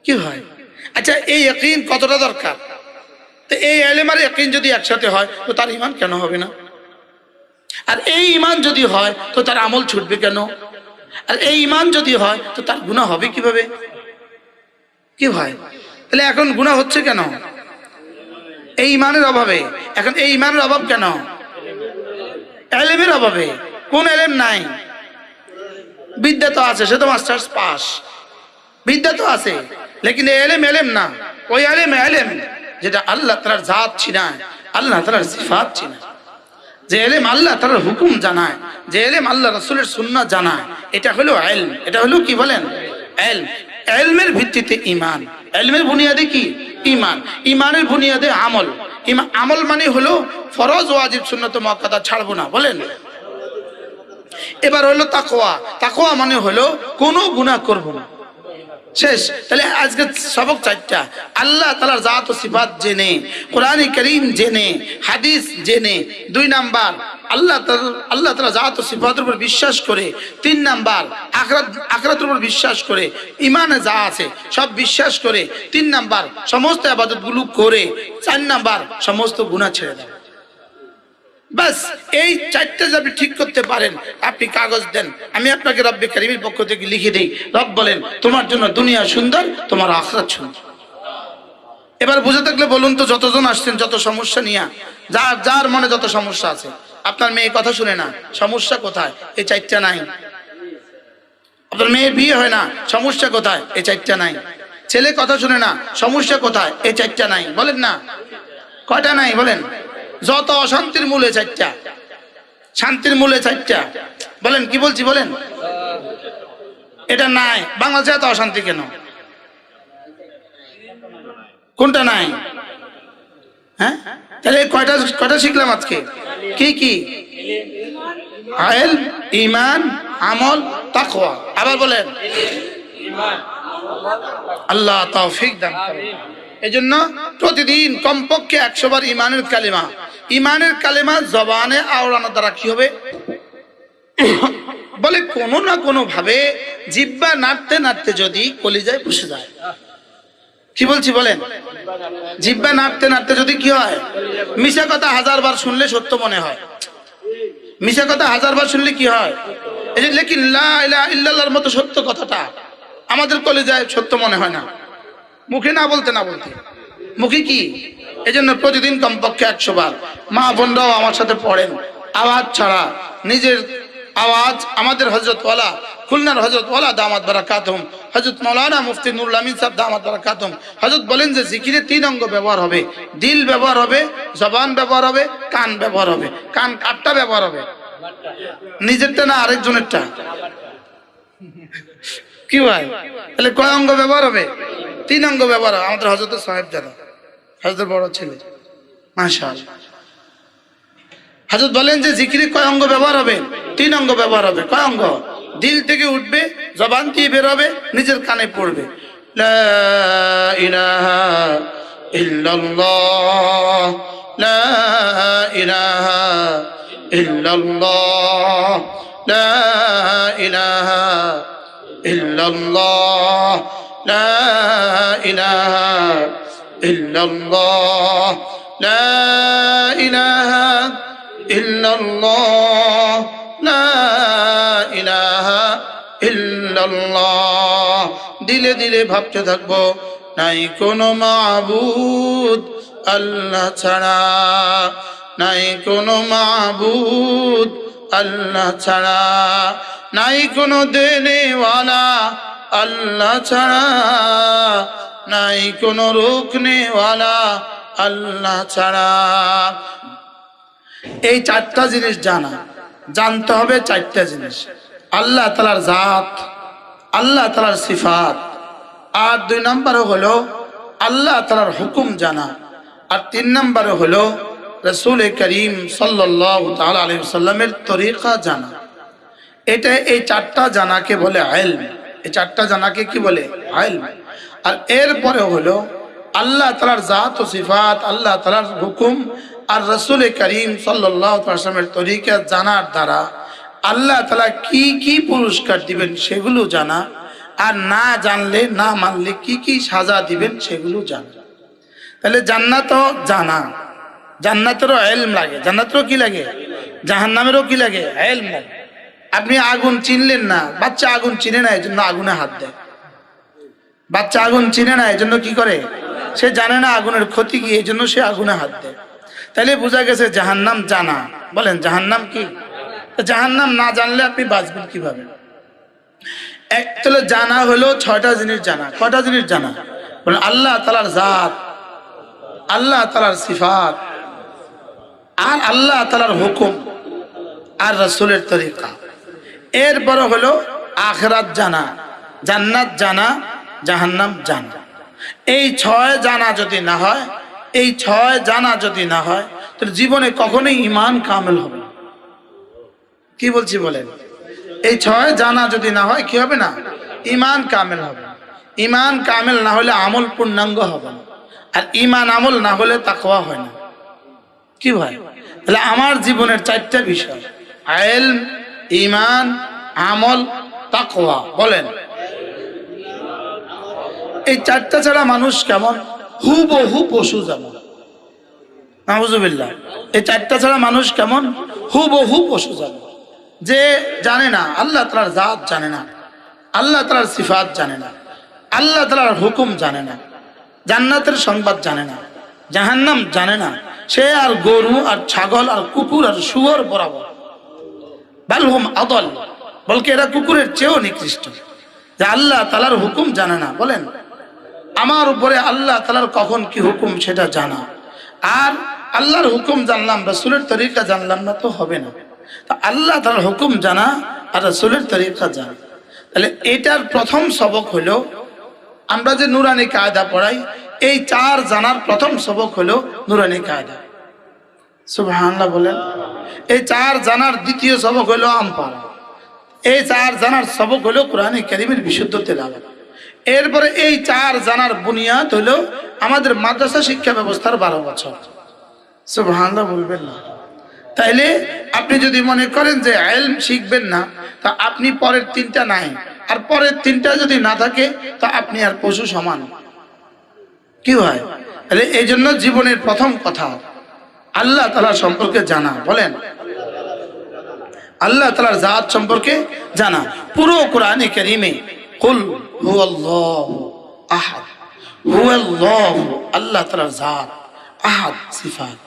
কি হয়? আচ্ছা এই ইয়াকিন কতটা দরকার? তো এই ইলম আর ইয়াকিন যদি একসাথে হয় তো তার ঈমান কেন হবে না? আর এই ঈমান যদি হয় তো তার আমল ছুটবে কেন? আর এই ঈমান যদি হয় তো তার গুনাহ হবে কিভাবে? কি ভাই তাহলে এখন গুনাহ হচ্ছে কেন? এই ঈমানের অভাবে। এখন এই ঈমানের অভাব কেন? ইলমের অভাবে। কোন ইলম নাই? বিদ্যা তো আছে, সে তো মাস্টার্স পাস, বিদ্যা তো আছে, লেকিন ইলম ইলম না। ওই ইলম ইলম যেটা আল্লাহ তাআলার জাত চিনায়, আল্লাহ তাআলার সিফাত চিনায়, যে ইলম আল্লাহ তাআলার হুকুম জানায়, যে ইলম আল্লাহ রাসূলের সুন্নাহ জানায়, এটা হলো ইলম। এটা হলো কি বলেন? ইলম। ইলমের ভিত্তিতে ঈমান। ইলমের বুনিয়াদে কি? ঈমান। ঈমানের বুনিয়াদে আমল। আমল মানে হলো ফরজ ওয়াজিব সুন্নত মুআক্কাদা ছাড়বো না, বলেন। এবার হলো তাকওয়া। তাকওয়া মানে হলো কোনো গুনাহ করব না, শেষ। তাহলে আজকে সবক চারটা: আল্লাহ তাআলার জাত ও সিফাত জেনে, কোরআন কারীম জেনে, হাদিস জেনে। 2 নাম্বার আল্লাহ তাআলা জাত ও সিফাতের উপর বিশ্বাস করে। 3 নাম্বার আখিরাতের উপর বিশ্বাস করে, ঈমানে যা আছে সব বিশ্বাস করে। 3 নাম্বার সমস্ত ইবাদতগুলো করে। 4 নাম্বার সমস্ত গুনাহ ছেড়ে দেয়। বাস এই 4টা যদি আপনি ঠিক করতে পারেন, আপনি কাগজ দেন, আমি আপনাকে রব্বে কারীমের পক্ষ থেকে লিখে দেই। রব বলেন তোমার জন্য দুনিয়া সুন্দর, তোমার আখিরাত সুন্দর। এবার বুঝে থাকলে বলুন তো, যতজন আসছেন যত সমস্যা নিয়ে, যার মনে যত সমস্যা আছে, আপনার মেয়ে কথা শুনে না, সমস্যা কোথায়? এই 4টা নাই। আপনার মেয়ের বিয়ে হয় না, সমস্যা কোথায়? এই 4টা নাই। ছেলে কথা শুনে না, সমস্যা কোথায়? এই 4টা নাই। বলেন না, কয়টা নাই বলেন? যত অশান্তির মূলে 4টা, শান্তির মূলে 4টা। বলেন কি বলছি বলেন? এটা নাই। বাংলাদেশে এত অশান্তি কেন? কোনটা নাই? হ্যাঁ, তাহলে কয়টা শিখলাম আজকে? কি কি? ইলম, ঈমান, আমল, তাকওয়া। আবার বলেন। আল্লাহ তৌফিক দান করেন। এজন্য প্রতিদিন কমপক্ষে 100 বার ঈমানের কালেমা জবানে আওড়ানো দ্বারা কি হবে? বলে কোনো না কোনো ভাবে জিহ্বা নাড়তে নাড়তে যদি কলিজায় বসে যায়। কি বলছি বলেন? জিহ্বা নাড়তে নাড়তে যদি কি হয়? মিশা কথা 1000 বার শুনলে সত্য মনে হয়। মিশা কথা 1000 বার শুনলে কি হয়? এই যে লেকিন লা ইলাহা ইল্লাল্লাহর মতো সত্য কথাটা আমাদের কলিজায় সত্য মনে হয় না, মুখে না বলতে মুখে কি? এজন্য প্রতিদিন কমপক্ষে 100 বার। মা বোনরাও আমার সাথে পড়েন, আওয়াজ ছাড়া, নিজের আওয়াজ। আমাদের হযরত ওয়ালা, খুলনার হযরত ওয়ালা দামাত বারাকাতুহুম, হযরত মাওলানা মুফতি নুরুল আমিন সাহেব দামাত বারাকাতুহুম, হযরত বলেন যে জিকিরে 3 অঙ্গ ব্যবহার হবে: দিল ব্যবহার হবে, জবান ব্যবহার হবে, কান ব্যবহার হবে। কান কাটটা ব্যবহার হবে, নিজেরটা না আরেকজনেরটা। কি ভাই, তাহলে কয় অঙ্গ ব্যবহার হবে? 3 অঙ্গ ব্যবহার হবে। আমাদের হযরত সাহেব জানা, হযরত বড় ছেলে, মাশাআল্লাহ। হযরত বলেন যে জিকিরে কয় অঙ্গ ব্যবহার হবে? 3 অঙ্গ ব্যবহার হবে। কয় অঙ্গ? দিল থেকে উঠবে, জবান দিয়ে বের হবে, নিজের কানে পড়বে। লা ইলাহা ইল্লাল্লাহ, লা ইলাহা ইল্লাল্লাহ, লা ইলাহা ইল্লাল্লাহ, লা ইলাহা ইল্লাল্লাহ, লা ইলাহা ইল্লাল্লাহ, লা ইলাহা ইল্লাল্লাহ। দিলে দিলে ভাবতে থাকবো নাই কোনো মাবুদ আল্লাহ ছাড়া, নাই কোনো মাবুদ আল্লাহ ছাড়া, নাই কোনো দেনেওয়ালা আল্লাহ ছাড়া, নাই কোনো রুকনেওয়ালা আল্লাহ ছাড়া। এই 4টা জিনিস জানতে হবে। 4টা জিনিস: আল্লাহ তাআলার জাত, আল্লাহ তাআলার সিফাত, আর 2 নম্বরে হলো আল্লাহ তাআলার হুকুম জানা, আর 3 নম্বরে হলো রাসূল করিম সাল্লাল্লাহু তাআলা আলাইহি ওয়াসাল্লামের তরিকা জানা। এই 4টা জানাকে বলে ইলম। এই 4টা জানাকে কি বলে? ইলম। আর এরপরে হলো আল্লাহ তাআলার জাত ও সিফাত, আল্লাহ তাআলার হুকুম আর রাসূল করিম সাল্লাল্লাহু আলাইহি ওয়াসাল্লামের তরিকা জানার দ্বারা আল্লাহ তাআলা কি কি পুরস্কার দিবেন সেগুলো জানা, আর না জানলে, না মানলে কি কি সাজা দিবেন সেগুলো জানা। তাহলে জান্নাতও জানা, জান্নাতেরও ইলম লাগে। জান্নাতেরও কি লাগে? জাহান্নামেরও কি লাগে? ইলম লাগে। আপনি আগুন চিনলেন না, বাচ্চা আগুন চিনে না, এজন্য আগুনে হাত দেয়। বাচ্চা আগুন চিনে না, এজন্য কি করে? সে জানে না আগুনের ক্ষতি কি, এজন্য সে আগুনে হাত দেয়। তাহলে বোঝা গেছে জাহান্নাম জানা। বলেন জাহান্নাম কি? জাহান্নাম না জানলে আপনি বাঁচবেন কিভাবে? তাহলে জানা হলো 6টা জিনিস জানা। কয়টা জিনিস জানা? বলেন আল্লাহ তাআলার জাত, আল্লাহ তাআলার সিফাত, আর আল্লাহ তাআলার হুকুম, আর রাসূলের তরিকা। এরপর হলো আখিরাত জানা, জান্নাত জানা, জাহান্নাম জানা। এই 6 জানা যদি না হয়, এই 6 জানা যদি না হয় তাহলে জীবনে কখনোই ঈমান কামেল হবে না। কি বলছি বলেন? এই 6 জানা যদি না হয় কি হবে না? ঈমান কামেল হবে না। ঈমান কামেল না হলে আমল পূর্ণাঙ্গ হবে না, আর ঈমান আমল না হলে তাকওয়া হয় না। কি ভাই? তাহলে আমার জীবনের 4টা বিষয়, ইলম, ঈমান, আমল, তাকওয়া। বলেন, এই 4টা ছাড়া মানুষ কেমন? হুবহু পশু যেমন। নাউজুবিল্লাহ। এই 4টা ছাড়া মানুষ কেমন? হুবহু পশু যেমন। যে জানে না আল্লাহ তাআলার জাত, জানে না আল্লাহ তাআলার সিফাত, জানে না আল্লাহ তাআলার হুকুম, জানে না জান্নাতের সংবাদ, জানে না জাহান্নাম, জানে না, সে আর গরু আর ছাগল আর কুকুর আর শুয়োর বরাবর। বালহুম আদল, বলকে এরা কুকুরের চেয়েও নিকৃষ্ট, যে আল্লাহ তাআলার হুকুম জানে না। বলেন, আমার উপরে আল্লাহ তাআলার কখন কি হুকুম সেটা জানা, আর আল্লাহর হুকুম জানলাম রাসূলের তরিকা জানলাম না তো হবে না। তা আল্লাহ তাআলার হুকুম জানা আর রাসূলের তরিকা জানা। তাহলে এটার প্রথম সবক হলো, আমরা যে নুরানি কায়দা পড়াই, এই 4 জানার প্রথম সবক হলো নুরানি কায়দা। সুবহানাল্লাহ বলেন। এই 4 জানার দ্বিতীয় সবক হলো আমপাড়া। এই 4 জানার সবক হলো কোরআনে কারীমের বিশুদ্ধ তেলাওয়াত। এরপরে এই 4 জানার বুনিয়াদ হলো আমাদের মাদ্রাসা শিক্ষা ব্যবস্থার 12 বছর। সুবহানাল্লাহ বলবেন না? তাইলে আপনি যদি মনে করেন যে ইলম শিখবেন না, তা আপনি পরের 3টা নাই, আর পরের 3টা যদি না থাকে তা আপনি আর পশু সমান। কি হয়? তাহলে এই জন্য জীবনের প্রথম কথা আল্লাহ তাআলা সম্পর্কে জানা। বলেন, আল্লাহ তাআলার জাত সম্পর্কে জানা। পুরো কোরআনে কারীমে কুল হুয়াল্লাহু আহাদ, হুয়াল্লাহু আল্লাহ তাআলার জাত, আহাদ সিফাত।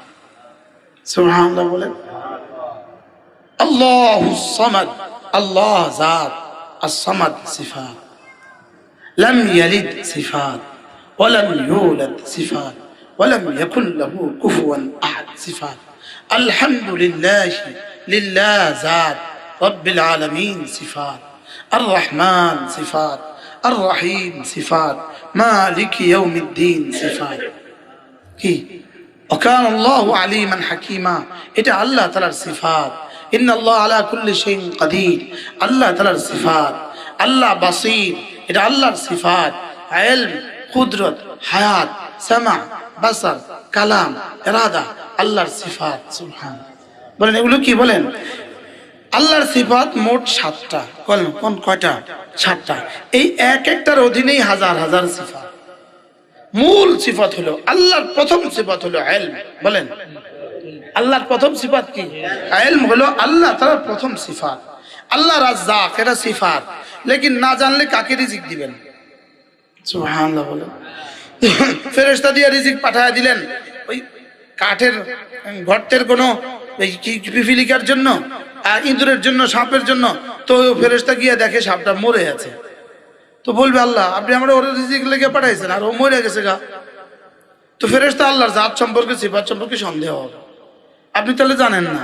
সুবহানাল্লাহ বলেন। আল্লাহুস সামাদ, আল্লাহ জাত, আস-সামাদ সিফাত। লাম ইয়ালিদ সিফাত, ওয়া লাম ইউলাদ সিফাত, ওয়া লাম ইয়াকুল লাহু কুফুয়ান আহাদ সিফাত। আলহামদুলিল্লাহ লিল্লাহ জাত, রাব্বিল আলামিন সিফাত। আর রহমান সিফাত, আর রহিম সিফাত, মালিক ইয়াউমিদ্দিন সিফাত। কি? ওয়াকান আল্লাহু আলিমান হাকিমা, এটা আল্লাহ তাআলার সিফাত। ইন্নাল্লাহ আলা কুল্লি শাইইন কাদির, আল্লাহ তাআলার সিফাত। আল্লাহ বাসীর, এটা আল্লাহর সিফাত। ইলম, কুদরত, হায়াত, সামা, বাসার, কালাম, ইরাদা, আল্লাহর সিফাত। সুবহানাল্লাহ বলেন, এগুলো কি বলেন? আল্লাহর সিফাত মোট 7টা। কোন কয়টা? 7টা। এই এক একটার অধীনেই হাজার হাজার সিফাত। মূল সিফাত হলো, আল্লাহর প্রথম সিফাত হলো ইলম। বলেন, আল্লাহর প্রথম সিফাত কি? ইলম হলো আল্লাহ তাআলার প্রথম সিফাত। আল্লাহ রাজ্জাক, এটা সিফাত, লেকিন না জানলে কাকে রিজিক দিবেন? সুবহানাল্লাহ বলেন। ফেরেশতা দিয়ে রিজিক পাঠায় দিলেন ওই কাঠের গর্তের কোনো পিপিলিকার জন্য, আর ইঁদুরের জন্য, সাপের জন্য। তো ফেরেশতা গিয়ে দেখে সাপটা মরে আছে। তো বলবে, আল্লাহ আপনি আমরা ওর রিজিক লেগে পাঠাইছেন, আর ও মরে গেছে গা। তো ফেরেশতা আল্লাহর জাত সম্পর্কে, সিফাত সম্পর্কে সন্দেহ হবে। আপনি তাহলে জানেন না,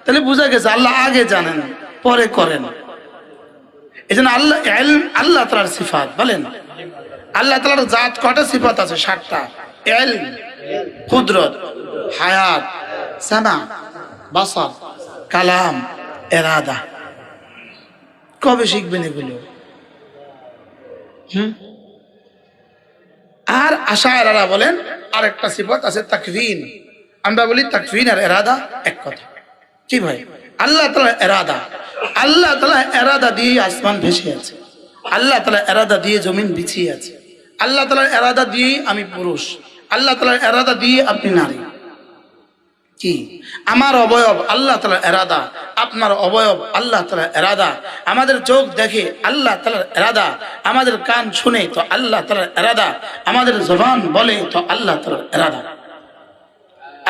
তাহলে বোঝা গেছে আল্লাহ আগে জানেন পরে করেন। এই জন্য আল্লাহ ইলম আল্লাহ তাআলার সিফাত। বলেন, আল্লাহ তাআলার জাত কয়টা সিফাত আছে? 7টা। ইলম, কুদরত, হায়াত, সামা, বাসার, কালাম, ইরাদা। কবে শিখবেন এগুলো? আর আশায়রারা বলেন আরেকটা সিফাত আছে তাকভীন। আমরা বলি তাকভীন আর ইরাদা এক কথা। কি ভাই? আল্লাহ তাআলা ইরাদা, আল্লাহ তাআলা ইরাদা দিয়ে আসমান ভেসে আছে, আল্লাহ তাআলা ইরাদা দিয়ে জমিন বিছিয়ে আছে, আল্লাহ তাআলা ইরাদা দিয়ে আমি পুরুষ, আল্লাহ তাআলা ইরাদা দিয়ে আপনি নারী। কি? আমার অবয়ব আল্লাহ তাআলার ইরাদা, আপনার অবয়ব আল্লাহ তাআলার ইরাদা। আমাদের চোখ দেখে আল্লাহ তাআলার ইরাদা, আমাদের কান শুনে তো আল্লাহ তাআলার ইরাদা, আমাদের জবান বলে তো আল্লাহ তাআলার ইরাদা।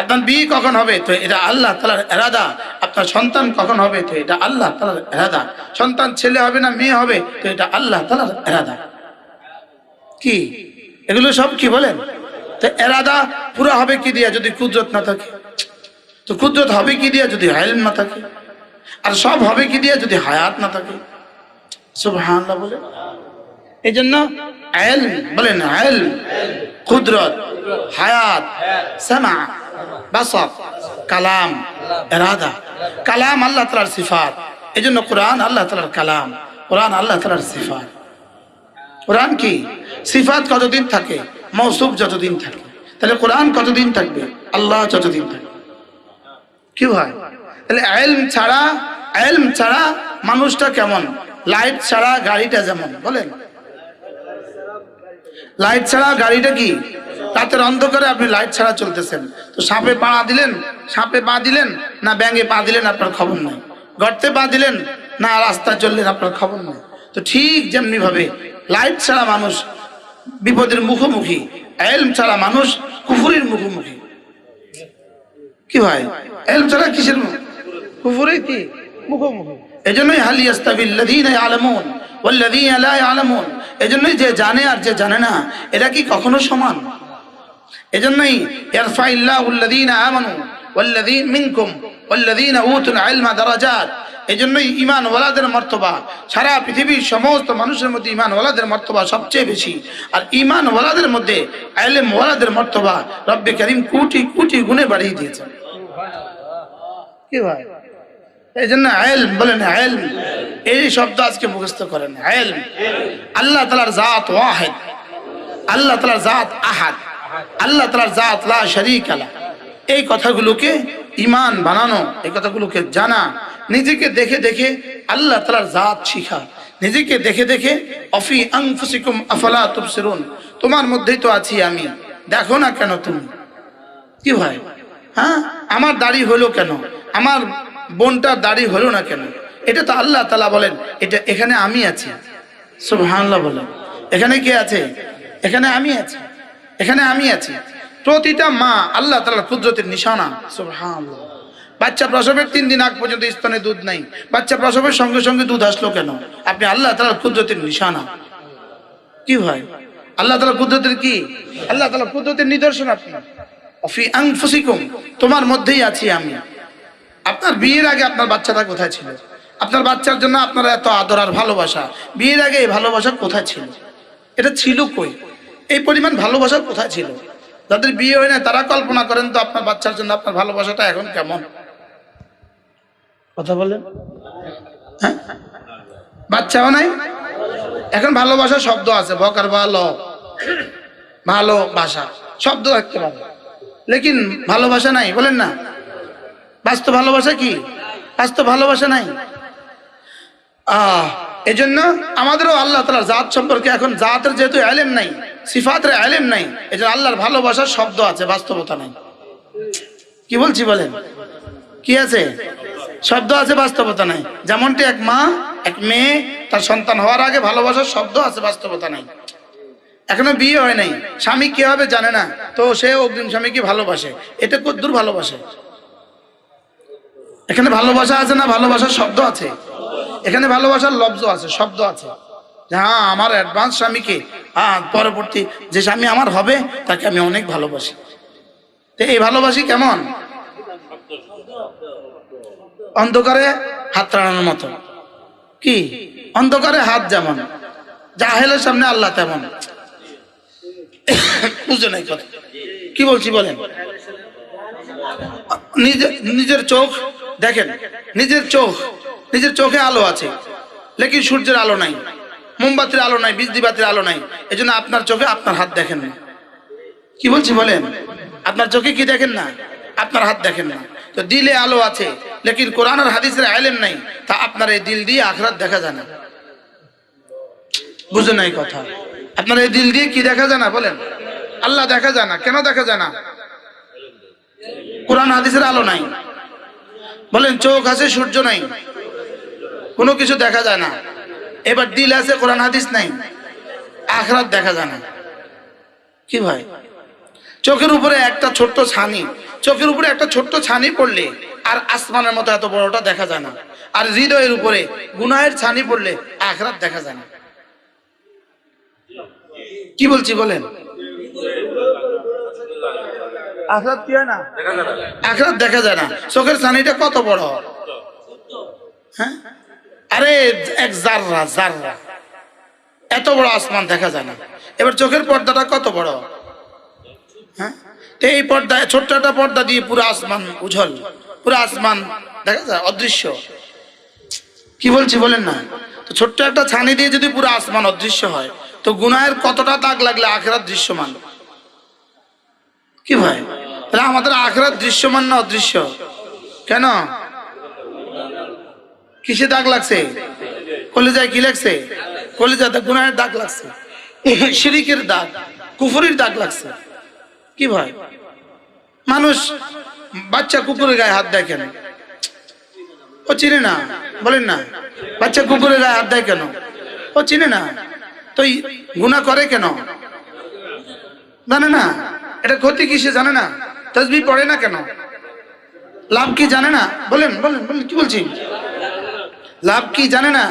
আপনার বিয়ে কখন হবে তো এটা আল্লাহ তাআলার ইরাদা। আপনার সন্তান কখন হবে তো এটা আল্লাহ তাআলার ইরাদা। সন্তান ছেলে হবে না মেয়ে হবে তো এটা আল্লাহ তাআলার ইরাদা। কি? এগুলো সব কি বলেন? তো ইরাদা পুরো হবে কি দিয়া যদি কুদরত না থাকে? তো কুদরত হবে কি দিয়া যদি ইলম না থাকে? আর সব হবে কি দিয়া যদি হায়াত না থাকে? সুবহানাল্লাহ বলে। এই জন্য ইলম, বলেন ইলম, কুদরত, হায়াত, সামা, বাসার, কালাম, ইরাদা। কালাম আল্লাহ তাআলার সিফাত, এজন্য কোরআন আল্লাহ তাআলার কালাম, কোরআন আল্লাহ তাআলার সিফাত। কোরআন কি সিফাত কতদিন থাকে? মৌসুফ যতদিন থাকে। তাহলে কোরআন কতদিন থাকবে? আল্লাহ যতদিন থাকবে। কি হয়? তাহলে ইলম ছাড়া মানুষটা কেমন? লাইট ছাড়া গাড়িটা যেমন, বলেন লাইট ছাড়া গাড়িটা কি? রাতের অন্ধকারে আপনি লাইট ছাড়া চলতেছেন, তো সাপে পা দিলেন না ব্যাঙে পা দিলেন আপনার খবর নাই, গর্তে পা দিলেন না রাস্তায় চললেন আপনার খবর নাই। তো ঠিক যেমনি ভাবে লাইট ছাড়া মানুষ বিপদের মুখোমুখি, ইলম ছাড়া মানুষ কুফরির মুখোমুখি। কি ভাই? ইলম ছাড়া কিসের কুফরির কি মুখোমুখি? এজন্যই হাল ইয়াস্তাবিল্লাযীনা ইয়ালামুন ওয়াল্লাযীনা লা ইয়ালামুন, এজন্যই যে জানে আর যে জানে না এরা কি কখনো সমান? এজন্যই ইয়ারফাইল্লাহুল্লাযীনা আমানু ওয়াল্লাযীনা মিনকুম ওয়াল্লাযীনা উতুল ইলমা দারাজাত। এজন্যই ঈমানওয়ালাদের মর্তবা, সারা পৃথিবীর সমস্ত মানুষের মধ্যে ঈমানওয়ালাদের মর্তবা সবচেয়ে বেশি। আর ঈমানওয়ালাদের মধ্যে ইলমওয়ালাদের মর্তবা রব্বে কারীম কোটি কোটি গুণে বাড়িয়ে দিয়েছেন। কি ভাই? এই জন্য ইলম, বলেন ইলম, এই শব্দ আজকে মুখস্থ করেন। ইলম, আল্লাহ তাআলার জাত ওয়াহিদ, আল্লাহ তাআলার জাত আহাদ, আল্লাহ তাআলার জাত লা শারীকা লা। এই কথাগুলোকে ঈমান বানানো, এই কথাগুলোকে জানা, নিজেকে দেখে দেখে আল্লাহ তাআলার জাত শিখা, নিজেকে দেখে দেখে অফি আনফুসিকুম আফালা তুবসিরুন, তোমার মধ্যেই তো আছি আমি, দেখো না কেন তুমি? কি ভাই? হ্যাঁ, আমার দাড়ি হলো কেন? আমার বোনটার দাড়ি হলো না কেন? এটা তো আল্লাহ তাআলা বলেন এটা এখানে আমি আছি। সুবহানাল্লাহ বলেন। এখানে কে আছে? এখানে আমি আছি, এখানে আমি আছি। প্রতিটা মা আল্লাহ তাআলার কুদরতের নিশানা। সুবহানাল্লাহ। বাচ্চা প্রসবের 3 দিন আগ পর্যন্ত স্তনে দুধ নাই, বাচ্চা প্রসবের সঙ্গে সঙ্গে দুধ আসলো কেন? আপনি আল্লাহ তাআলার কুদরতের নিশানা। কি ভাই? আল্লাহ তাআলার কুদরতের কি? আল্লাহ তাআলার কুদরতের নিদর্শন। আপনি অফি আনফুসিকুম, তোমার মধ্যেই আছি আমি। আপনার বিয়ের আগে আপনার বাচ্চাটা কোথায় ছিল? আপনার বাচ্চার জন্য আপনার এত আদর আর ভালোবাসা, বিয়ের আগে এই ভালোবাসা কোথায় ছিল? এটা ছিল কই? এই পরিমাণ ভালোবাসা কোথায় ছিল? যাদের বিয়ে হয় না তারা কল্পনা করেন তো আপনার বাচ্চার জন্য আপনার ভালোবাসাটা এখন কেমন? কথা বলেন। হ্যাঁ, বাচ্চাও নাই, এখন ভালোবাসা শব্দ আছে, বকার ভালো, ভালোবাসা শব্দ থাকতে পারে, লেকিন ভালোবাসা নাই। বলেন না, বাস্তব ভালোবাসা কি? বাস্তব ভালোবাসা নাই। এজন্য আমাদেরও আল্লাহ তাআলার জাত সম্পর্কে এখন জাতের যেহেতু ইলম নাই, সিফাতের ইলম নাই, এজন্য আল্লাহর ভালোবাসার শব্দ আছে, বাস্তবতা নাই। কি বলছি বলেন? কি আছে? শব্দ আছে, বাস্তবতা নাই। যেমনটি এক মা এক মেয়ে তার সন্তান হওয়ার আগে ভালোবাসার শব্দ আছে, বাস্তবতা নাই। এখনো বিয়ে হয় নাই, স্বামী কি হবে জানে না, তো সে অগ্রিম স্বামীকে ভালোবাসে। এটা কতদূর ভালোবাসে? এখানে ভালোবাসা আছে না? ভালোবাসার শব্দ আছে। এখানে ভালোবাসার লব্জ আছে, শব্দ আছে। হ্যাঁ, আমার অ্যাডভান্স স্বামীকে, পরবর্তী যে স্বামী আমার হবে তাকে আমি অনেক ভালোবাসি। তো এই ভালোবাসি কেমন? অন্ধকারে হাত টানানোর মতো। কি? অন্ধকারে হাত যেমন, জাহেলের সামনে আল্লাহ তেমন। বুঝে নাই কথা? কি বলছি বলেন? নিজের চোখ দেখেন, নিজের চোখে আলো আছে, লেকিন সূর্যের আলো নাই, মোমবাতির আলো নাই, বিজলিবাতির আলো নাই। এই জন্য আপনার চোখে আপনার হাত দেখেন না। কি বলছি বলেন? আপনার চোখে কি দেখেন না? আপনার হাত দেখেন না। তো দিলে আলো আছে, লেকিন কোরআন আর হাদিসের ইলম নাই, তা আপনার এই দিল দিয়ে আখিরাত দেখা যায় না। বুঝে নাই কথা? আপনার এই দিল দিয়ে কি দেখা যায় না? বলেন, আল্লাহ দেখা যায় না। কেন দেখা যায় না? কোরআন হাদিসের আলো নাই। বলেন, চোখ আছে, সূর্য নাই, কোনো কিছু দেখা যায় না। এবার দিল আছে, কোরআন হাদিস নাই, আখিরাত দেখা যায় না। কি ভাই? চোখের উপরে একটা ছোট্ট ছানি পড়লে আর আসমানের মতো এত বড়টা দেখা যায় না। আর হৃদয়ের উপরে গুনাহের ছানি পড়লে আখিরাত দেখা যায় না। কি বলছি বলেন? আখিরাত কি হয় না? আখিরাত দেখা যায় না। চোখের ছানিটা কত বড়? হ্যাঁ, আরে এক জাররা, এত বড় আসমান দেখা যায় না। এবার চোখের পর্দাটা কত বড়, হ্যাঁ? তো এই পর্দা, ছোট্ট একটা পর্দা দিয়ে পুরো আসমান উজ্জ্বল, পুরো আসমান দেখা যায় অদৃশ্য। কি বলছি বলেন না? তো ছোট্ট একটা ছানি দিয়ে যদি পুরো আসমান অদৃশ্য হয়, তো গুনাহের কতটা দাগ লাগলে আখিরাত দৃশ্যমান। কি ভাই, তাহলে আমাদের আখিরাত দৃশ্যমান না অদৃশ্য? কেন? কিসে দাগ লাগছে? কলিজায় কি লাগছে? কলিজাতে গুনাহের দাগ লাগছে, শিরিকের দাগ, কুফরির দাগ লাগছে। কি ভাই, মানুষ বাচ্চা কুকুরের গায়ে হাত দেয় কেন? ও চিনে না, বলেন না। বাচ্চা কুকুরের গায়ে হাত দেয় কেন? ও চিনে না। তো গুনাহ করে কেন? জানে না। এটা ক্ষতি কিসে জানে না। তাসবিহ পড়ে না কেন? লাভ কি জানে না? বলেন বলেন বলেন, কি বলছি? লাভ কি জানে না?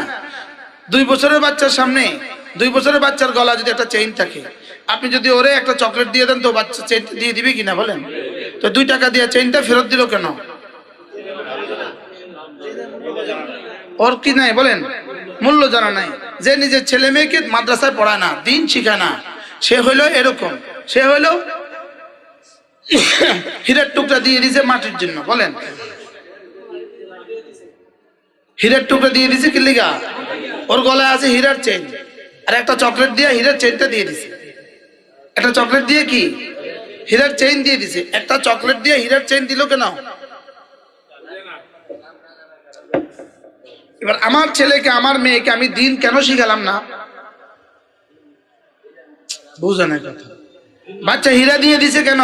2 বছরের বাচ্চার সামনে, 2 বছরের বাচ্চার গলা যদি একটা চেইন থাকে, আপনি যদি ওরে একটা চকলেট দিয়ে দেন, তো বাচ্চা চেইন দিয়ে দিবে কিনা বলেন? তো 2 টাকা দিয়ে চেইনটা ফেরত দিল কেন? ওর কি নাই বলেন? মূল্য জানা নাই। যে নিজের ছেলে মেয়েকে মাদ্রাসায় পড়ায় না, দিন শিখায় না, সে হইলো এরকম। সে হইলো হীরের টুকরা দিয়ে দিছে মাটির জন্য। বলেন, হীরের টুকরা দিয়ে দিছে কি লিগা? ওর গলায় আছে হীরার চেইন, আর একটা চকলেট দিয়ে হীরার চেইনটা দিয়ে দিছে। একটা চকলেট দিয়ে কি হীরার চেইন দিয়ে দিছে? একটা চকলেট দিয়ে হীরার চেইন দিল কেন? এবার আমার ছেলেকে, আমার মেয়েকে আমি দিন কেন শিখালাম না? বুঝেন না কথা। বাচ্চা হীরা দিয়ে দিছে কেন?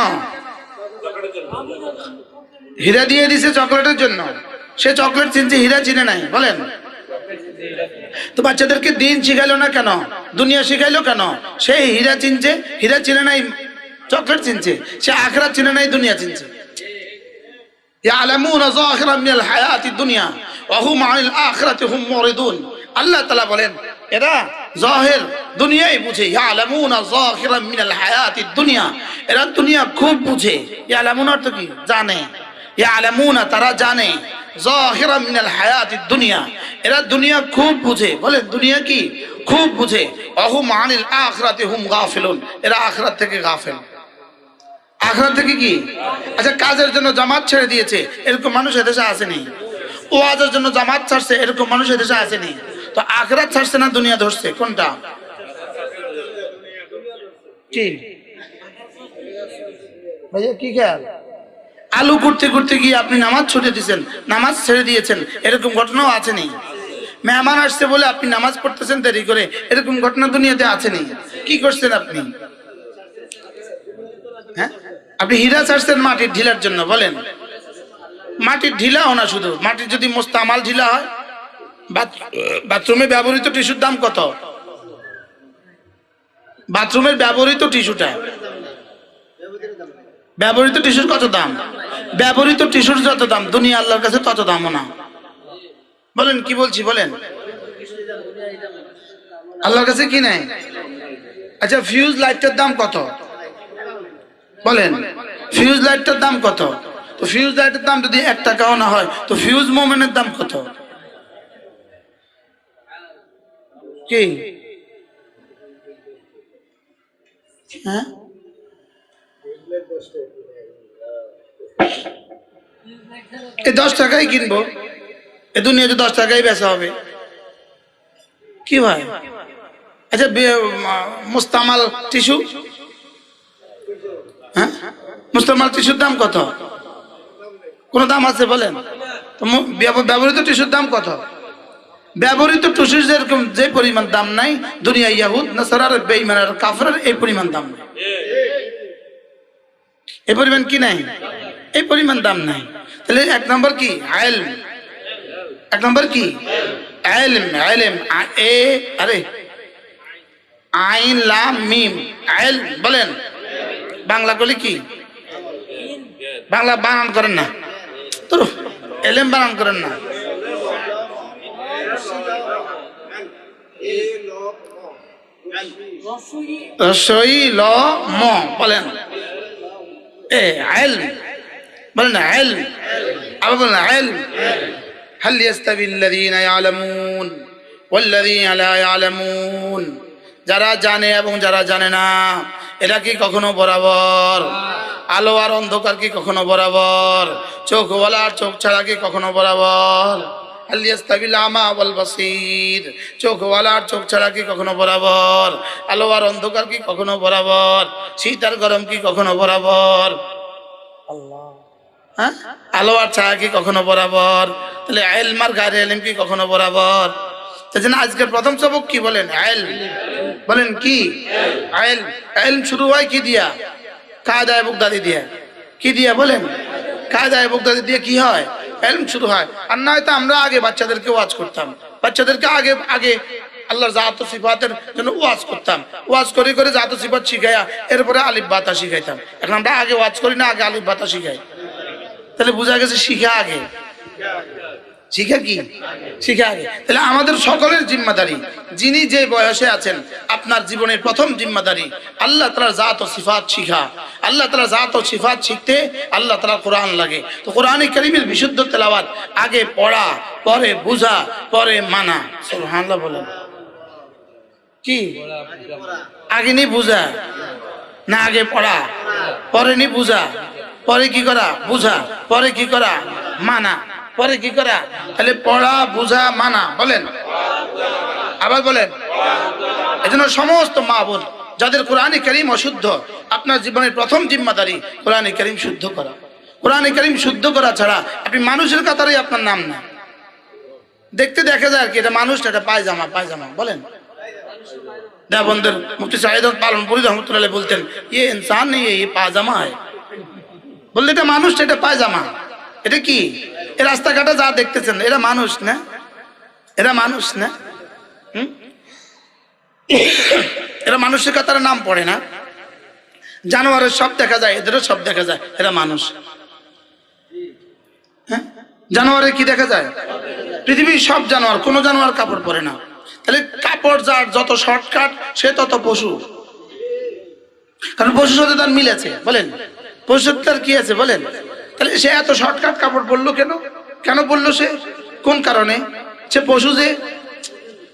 হীরা দিয়ে দিছে চকলেটের জন্য। সে চকলেট চিনছে, হীরা চিনে নাই। বলেন, তো বাচ্চাদেরকে দিন শিখাইলো না কেন? দুনিয়া শিখাইলো কেন? সে হীরা চিনছে, হীরা চিনে নাই, চকলেট চিনছে। সে আখিরাত চিনে নাই, দুনিয়া চিনছে। ইয়ালামুনা যাহিরাম মিনাল হায়াতিদ দুনিয়া ওয়া হুম আনিল আখিরাতি হুম মুরিদুন। আল্লাহ তাআলা বলেন, এরা জাহির দুনিয়াই বুঝে। ইয়ালামুনা যাহিরাম মিনাল হায়াতিদ দুনিয়া, এরা দুনিয়া খুব বুঝে। ইয়ালামুনা অর্থ কি? জানে। ইয়ালামুনা তারা জানে, যাহিরাম মিনাল হায়াতিদ দুনিয়া এরা দুনিয়া খুব বুঝে। বলেন, দুনিয়া কি খুব বুঝে। ওয়া হুম আনিল আখিরাতি হুম গাফিলুন, এরা আখিরাত থেকে গাফিল। আখিরাত থেকে কি? আচ্ছা, কাজের জন্য জামাত ছেড়ে দিয়েছে, এরকম মানুষ এদেশে আসেনি। ওয়াজের জন্য জামাত ছাড়ছে, এরকম মানুষ এদেশে আসেনি। তো আখিরাত ছাড়ছে না দুনিয়া ধরছে? কোনটা? কি ভাইয়া, কি খেয়াল? আলু করতে করতে গিয়ে আপনি নামাজ ছুটে দিয়েছেন, নামাজ ছেড়ে দিয়েছেন, এরকম ঘটনাও আসেনি। মেহমান আসছে বলে আপনি নামাজ পড়তেছেন দেরি করে, এরকম ঘটনা দুনিয়াতে আসেনি। কি করছেন আপনি? হ্যাঁ, আপনি হীরা ছাড়ছেন মাটির ঢিলার জন্য। বলেন, মাটির ঢিলাও না, শুধু মাটির যদি মোস্তামাল ঢিলা হয়। বাথরুমে ব্যবহৃত টিস্যুর দাম কত? বাথরুমের ব্যবহৃত টিস্যুটা, ব্যবহৃত টিস্যুর কত দাম? ব্যবহৃত টিস্যুর যত দাম, দুনিয়া আল্লাহর কাছে তত দামও না। বলেন, কি বলছি বলেন? আল্লাহর কাছে কি নাই? আচ্ছা, ফিউজ লাইটটার দাম কত? বলেন, ফিউজ লাইটটার দাম কত? তো ফিউজ লাইটের দাম যদি 1 টাকাও না হয়, তো ফিউজ মোমেনের দাম কত? কি? হ্যাঁ, এই 10 টাকায় কিনবো, এ দুনিয়াতে 10 টাকায় বেচা হবে। কি ভাই? আচ্ছা, মুস্তামাল টিস্যু, হ্যাঁ, মুস্তামাল টিস্যুর দাম কত? কোন দাম আছে বলেন? ব্যবহৃত টিস্যুর দাম কত? ব্যবহৃত টিস্যুর যেরকম যে পরিমাণ দাম নাই, দুনিয়া ইয়াহুদ নাসারার বেঈমানের কাফেরের এই পরিমাণ দাম নাই। এই পরিমাণ কি নাই? এই পরিমাণ দাম নাই। তাহলে 1 নম্বর কি? ইলম। 1 নম্বর কি? ইলম। ইলম, এ আরে আইন লাম মিম, ইলম। বলেন, বাংলা বলি কি? বাংলা বানান করেন না তো, এলেম বানান করেন না। রসই ল ম, বলেন এ ইলম। বলেন ইলম, আবার বলেন ইলম। হাল ইয়াস্তাবি আল্লাযীনা ইয়ালামুন ওয়াল্লাযীনা লা ইয়ালামুন। যারা জানে এবং যারা জানে না, এরা কি কখনো বরাবর? আলো আর অন্ধকার কি কখনো বরাবর? চোখওয়ালা আর চোখ ছাড়া কি কখনো বরাবর? হাল ইয়াস্তাবিল আমা ওয়াল বাসীর, চোখওয়ালা আর চোখ ছাড়া কি কখনো বরাবর? আলো আর অন্ধকার কি কখনো বরাবর? শীত আর গরম কি কখনো বরাবর? হ্যাঁ, আলো আর ছায়া কি কখনো বরাবর? তাহলে ইলম আর গায়রে ইলম কি কখনো বরাবর? তাই আজকের প্রথম সবক কি বলেন? ইলম। বলেন কি? ইলম। ইলম শুরু হয় কি দিয়া? কায়দা বুগদাদি দিয়া। কি দিয়া বলেন? কায়দা বুগদাদি দিয়ে কি হয়? ইলম শুরু হয়। আর না হয়তো আমরা আগে বাচ্চাদেরকে ওয়াজ করতাম, বাচ্চাদেরকে আগে আগে আল্লাহর জাত ও সিফাতের জন্য ওয়াজ করতাম, ওয়াজ করে করে জাত ও সিফাত শিখাইয়া এরপরে আলিফ বাতা শিখাইতাম। এখন আমরা আগে ওয়াজ করি না, আগে আলিফ বাতা শিখাই। তাহলে বোঝা গেছে শিখা আগে, শিখা কি? শিখা আগে। তাহলে আমাদের সকলের জিম্মাদারি, যিনি যে বয়সে আছেন, আপনার জীবনের প্রথম জিম্মাদারি আল্লাহ তাআলার জাত ও সিফাত শিখা। আল্লাহ তাআলার জাত ও সিফাত শিখতে আল্লাহ তাআলার কোরআন লাগে। তো কোরআনে কারীমের বিশুদ্ধ তেলাওয়াত আগে পড়া, পরে বুঝা, পরে মানা। সুবহানাল্লাহ বলেন। কি আগে নি বুঝা না আগে পড়া? পরে নি বুঝা, পরে কি করা? বুঝা, পরে কি করা? মানা, পরে কি করা? তাহলে পড়া, বুঝা, মানা। বলেন আবার বলেন। এজন্য সমস্ত মা বোন যাদের কোরআনে কারীম অশুদ্ধ, আপনার জীবনের প্রথম জিম্মাদারি কোরআনে কারীম শুদ্ধ করা। কোরআনে কারীম শুদ্ধ করা ছাড়া আপনি মানুষের কাতারে আপনার নাম না। দেখতে দেখা যায় আর কি, এটা মানুষ না, এটা পায়জামা। পায়জামা বলেন। দেওবন্দের মুফতি সাঈদ পালনপুরি রহমতুল্লাহ বলতেন, ये इंसान नहीं है, ये पायजामा है। বললে এটা মানুষ, এটা পায়জামা। এটা কি? এই রাস্তাঘাটে যা দেখতেছেন এরা মানুষ না? এরা মানুষ না? এরা মানুষের কাতারে নাম পড়ে না? জানোয়ারের সব দেখা যায়, এদেরও সব দেখা যায়, এরা মানুষ। হ্যাঁ, জানোয়ারের কি দেখা যায়? পৃথিবীর সব জানোয়ার, কোন জানোয়ার কাপড় পরে না। তাহলে কাপড় যার যত শর্টকাট সে তত পশু। কারণ পশুর সাথে তার মিল আছে। বলেন পশুর তার কি আছে? বলেন। তাহলে সে এত শর্টকাট কাপড় পরলো কেন? কেন পরলো সে? কোন কারণে? সে পশু যে,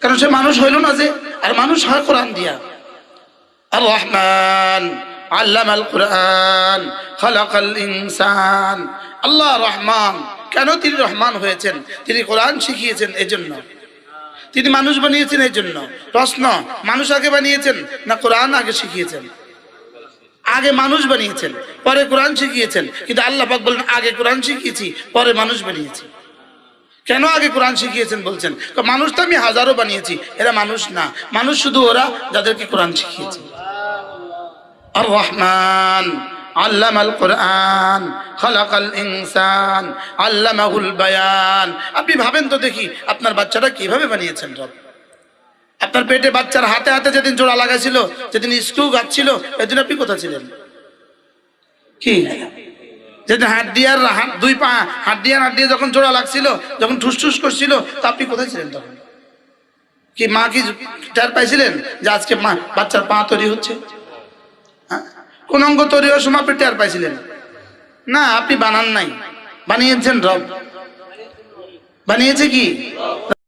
কারণ সে মানুষ হইল না যে। আর মানুষ হয় কোরআন দিয়া। আর রহমান আল্লামাল কুরআন খালাকাল ইনসান। আল্লাহ রহমান। কেন তিনি রহমান হয়েছেন? তিনি কোরআন শিখিয়েছেন এজন্য। তিনি মানুষ বানিয়েছেন এই জন্য। প্রশ্ন, মানুষ আগে বানিয়েছেন না কোরআন আগে শিখিয়েছেন? আগে মানুষ বানিয়েছেন, পরে কোরআন শিখিয়েছেন। কিন্তু আল্লাহ পাক বলেন আগে কোরআন শিখিয়েছি, পরে মানুষ বানিয়েছি। কেন আগে কোরআন শিখিয়েছেন বলছেন? মানুষ তো আমি হাজারো বানিয়েছি, এরা মানুষ না। মানুষ শুধু ওরা যাদেরকে কোরআন শিখিয়েছে। আর রহমান আল্লামাল কুরআন খালাকাল ইনসান আল্লামাহুল বায়ান। আপনি ভাবেন তো দেখি আপনার বাচ্চাটা কিভাবে বানিয়েছেন রব। আপনার পেটে বাচ্চার হাতে হাতে যেদিন জোড়া লাগাইছিল, যেদিন স্ক্রু গাচ্ছিল, এদিন আপনি কোথায় ছিলেন? কি যেদিন হাড্ডিয়ার দুই পা হাড্ডিয়া যখন জোড়া লাগছিল, যখন ঠুসঠুস করছিল, তা আপনি কোথায় ছিলেন তখন? কি মা কি টের পাইছিলেন যে আজকে বাচ্চার পা তৈরি হচ্ছে? কোন অঙ্গ তৈরি হওয়ার সময় আপনি টের পাইছিলেন না? আপনি বানান নাই, বানিয়েছেন রব। বানিয়েছে কি?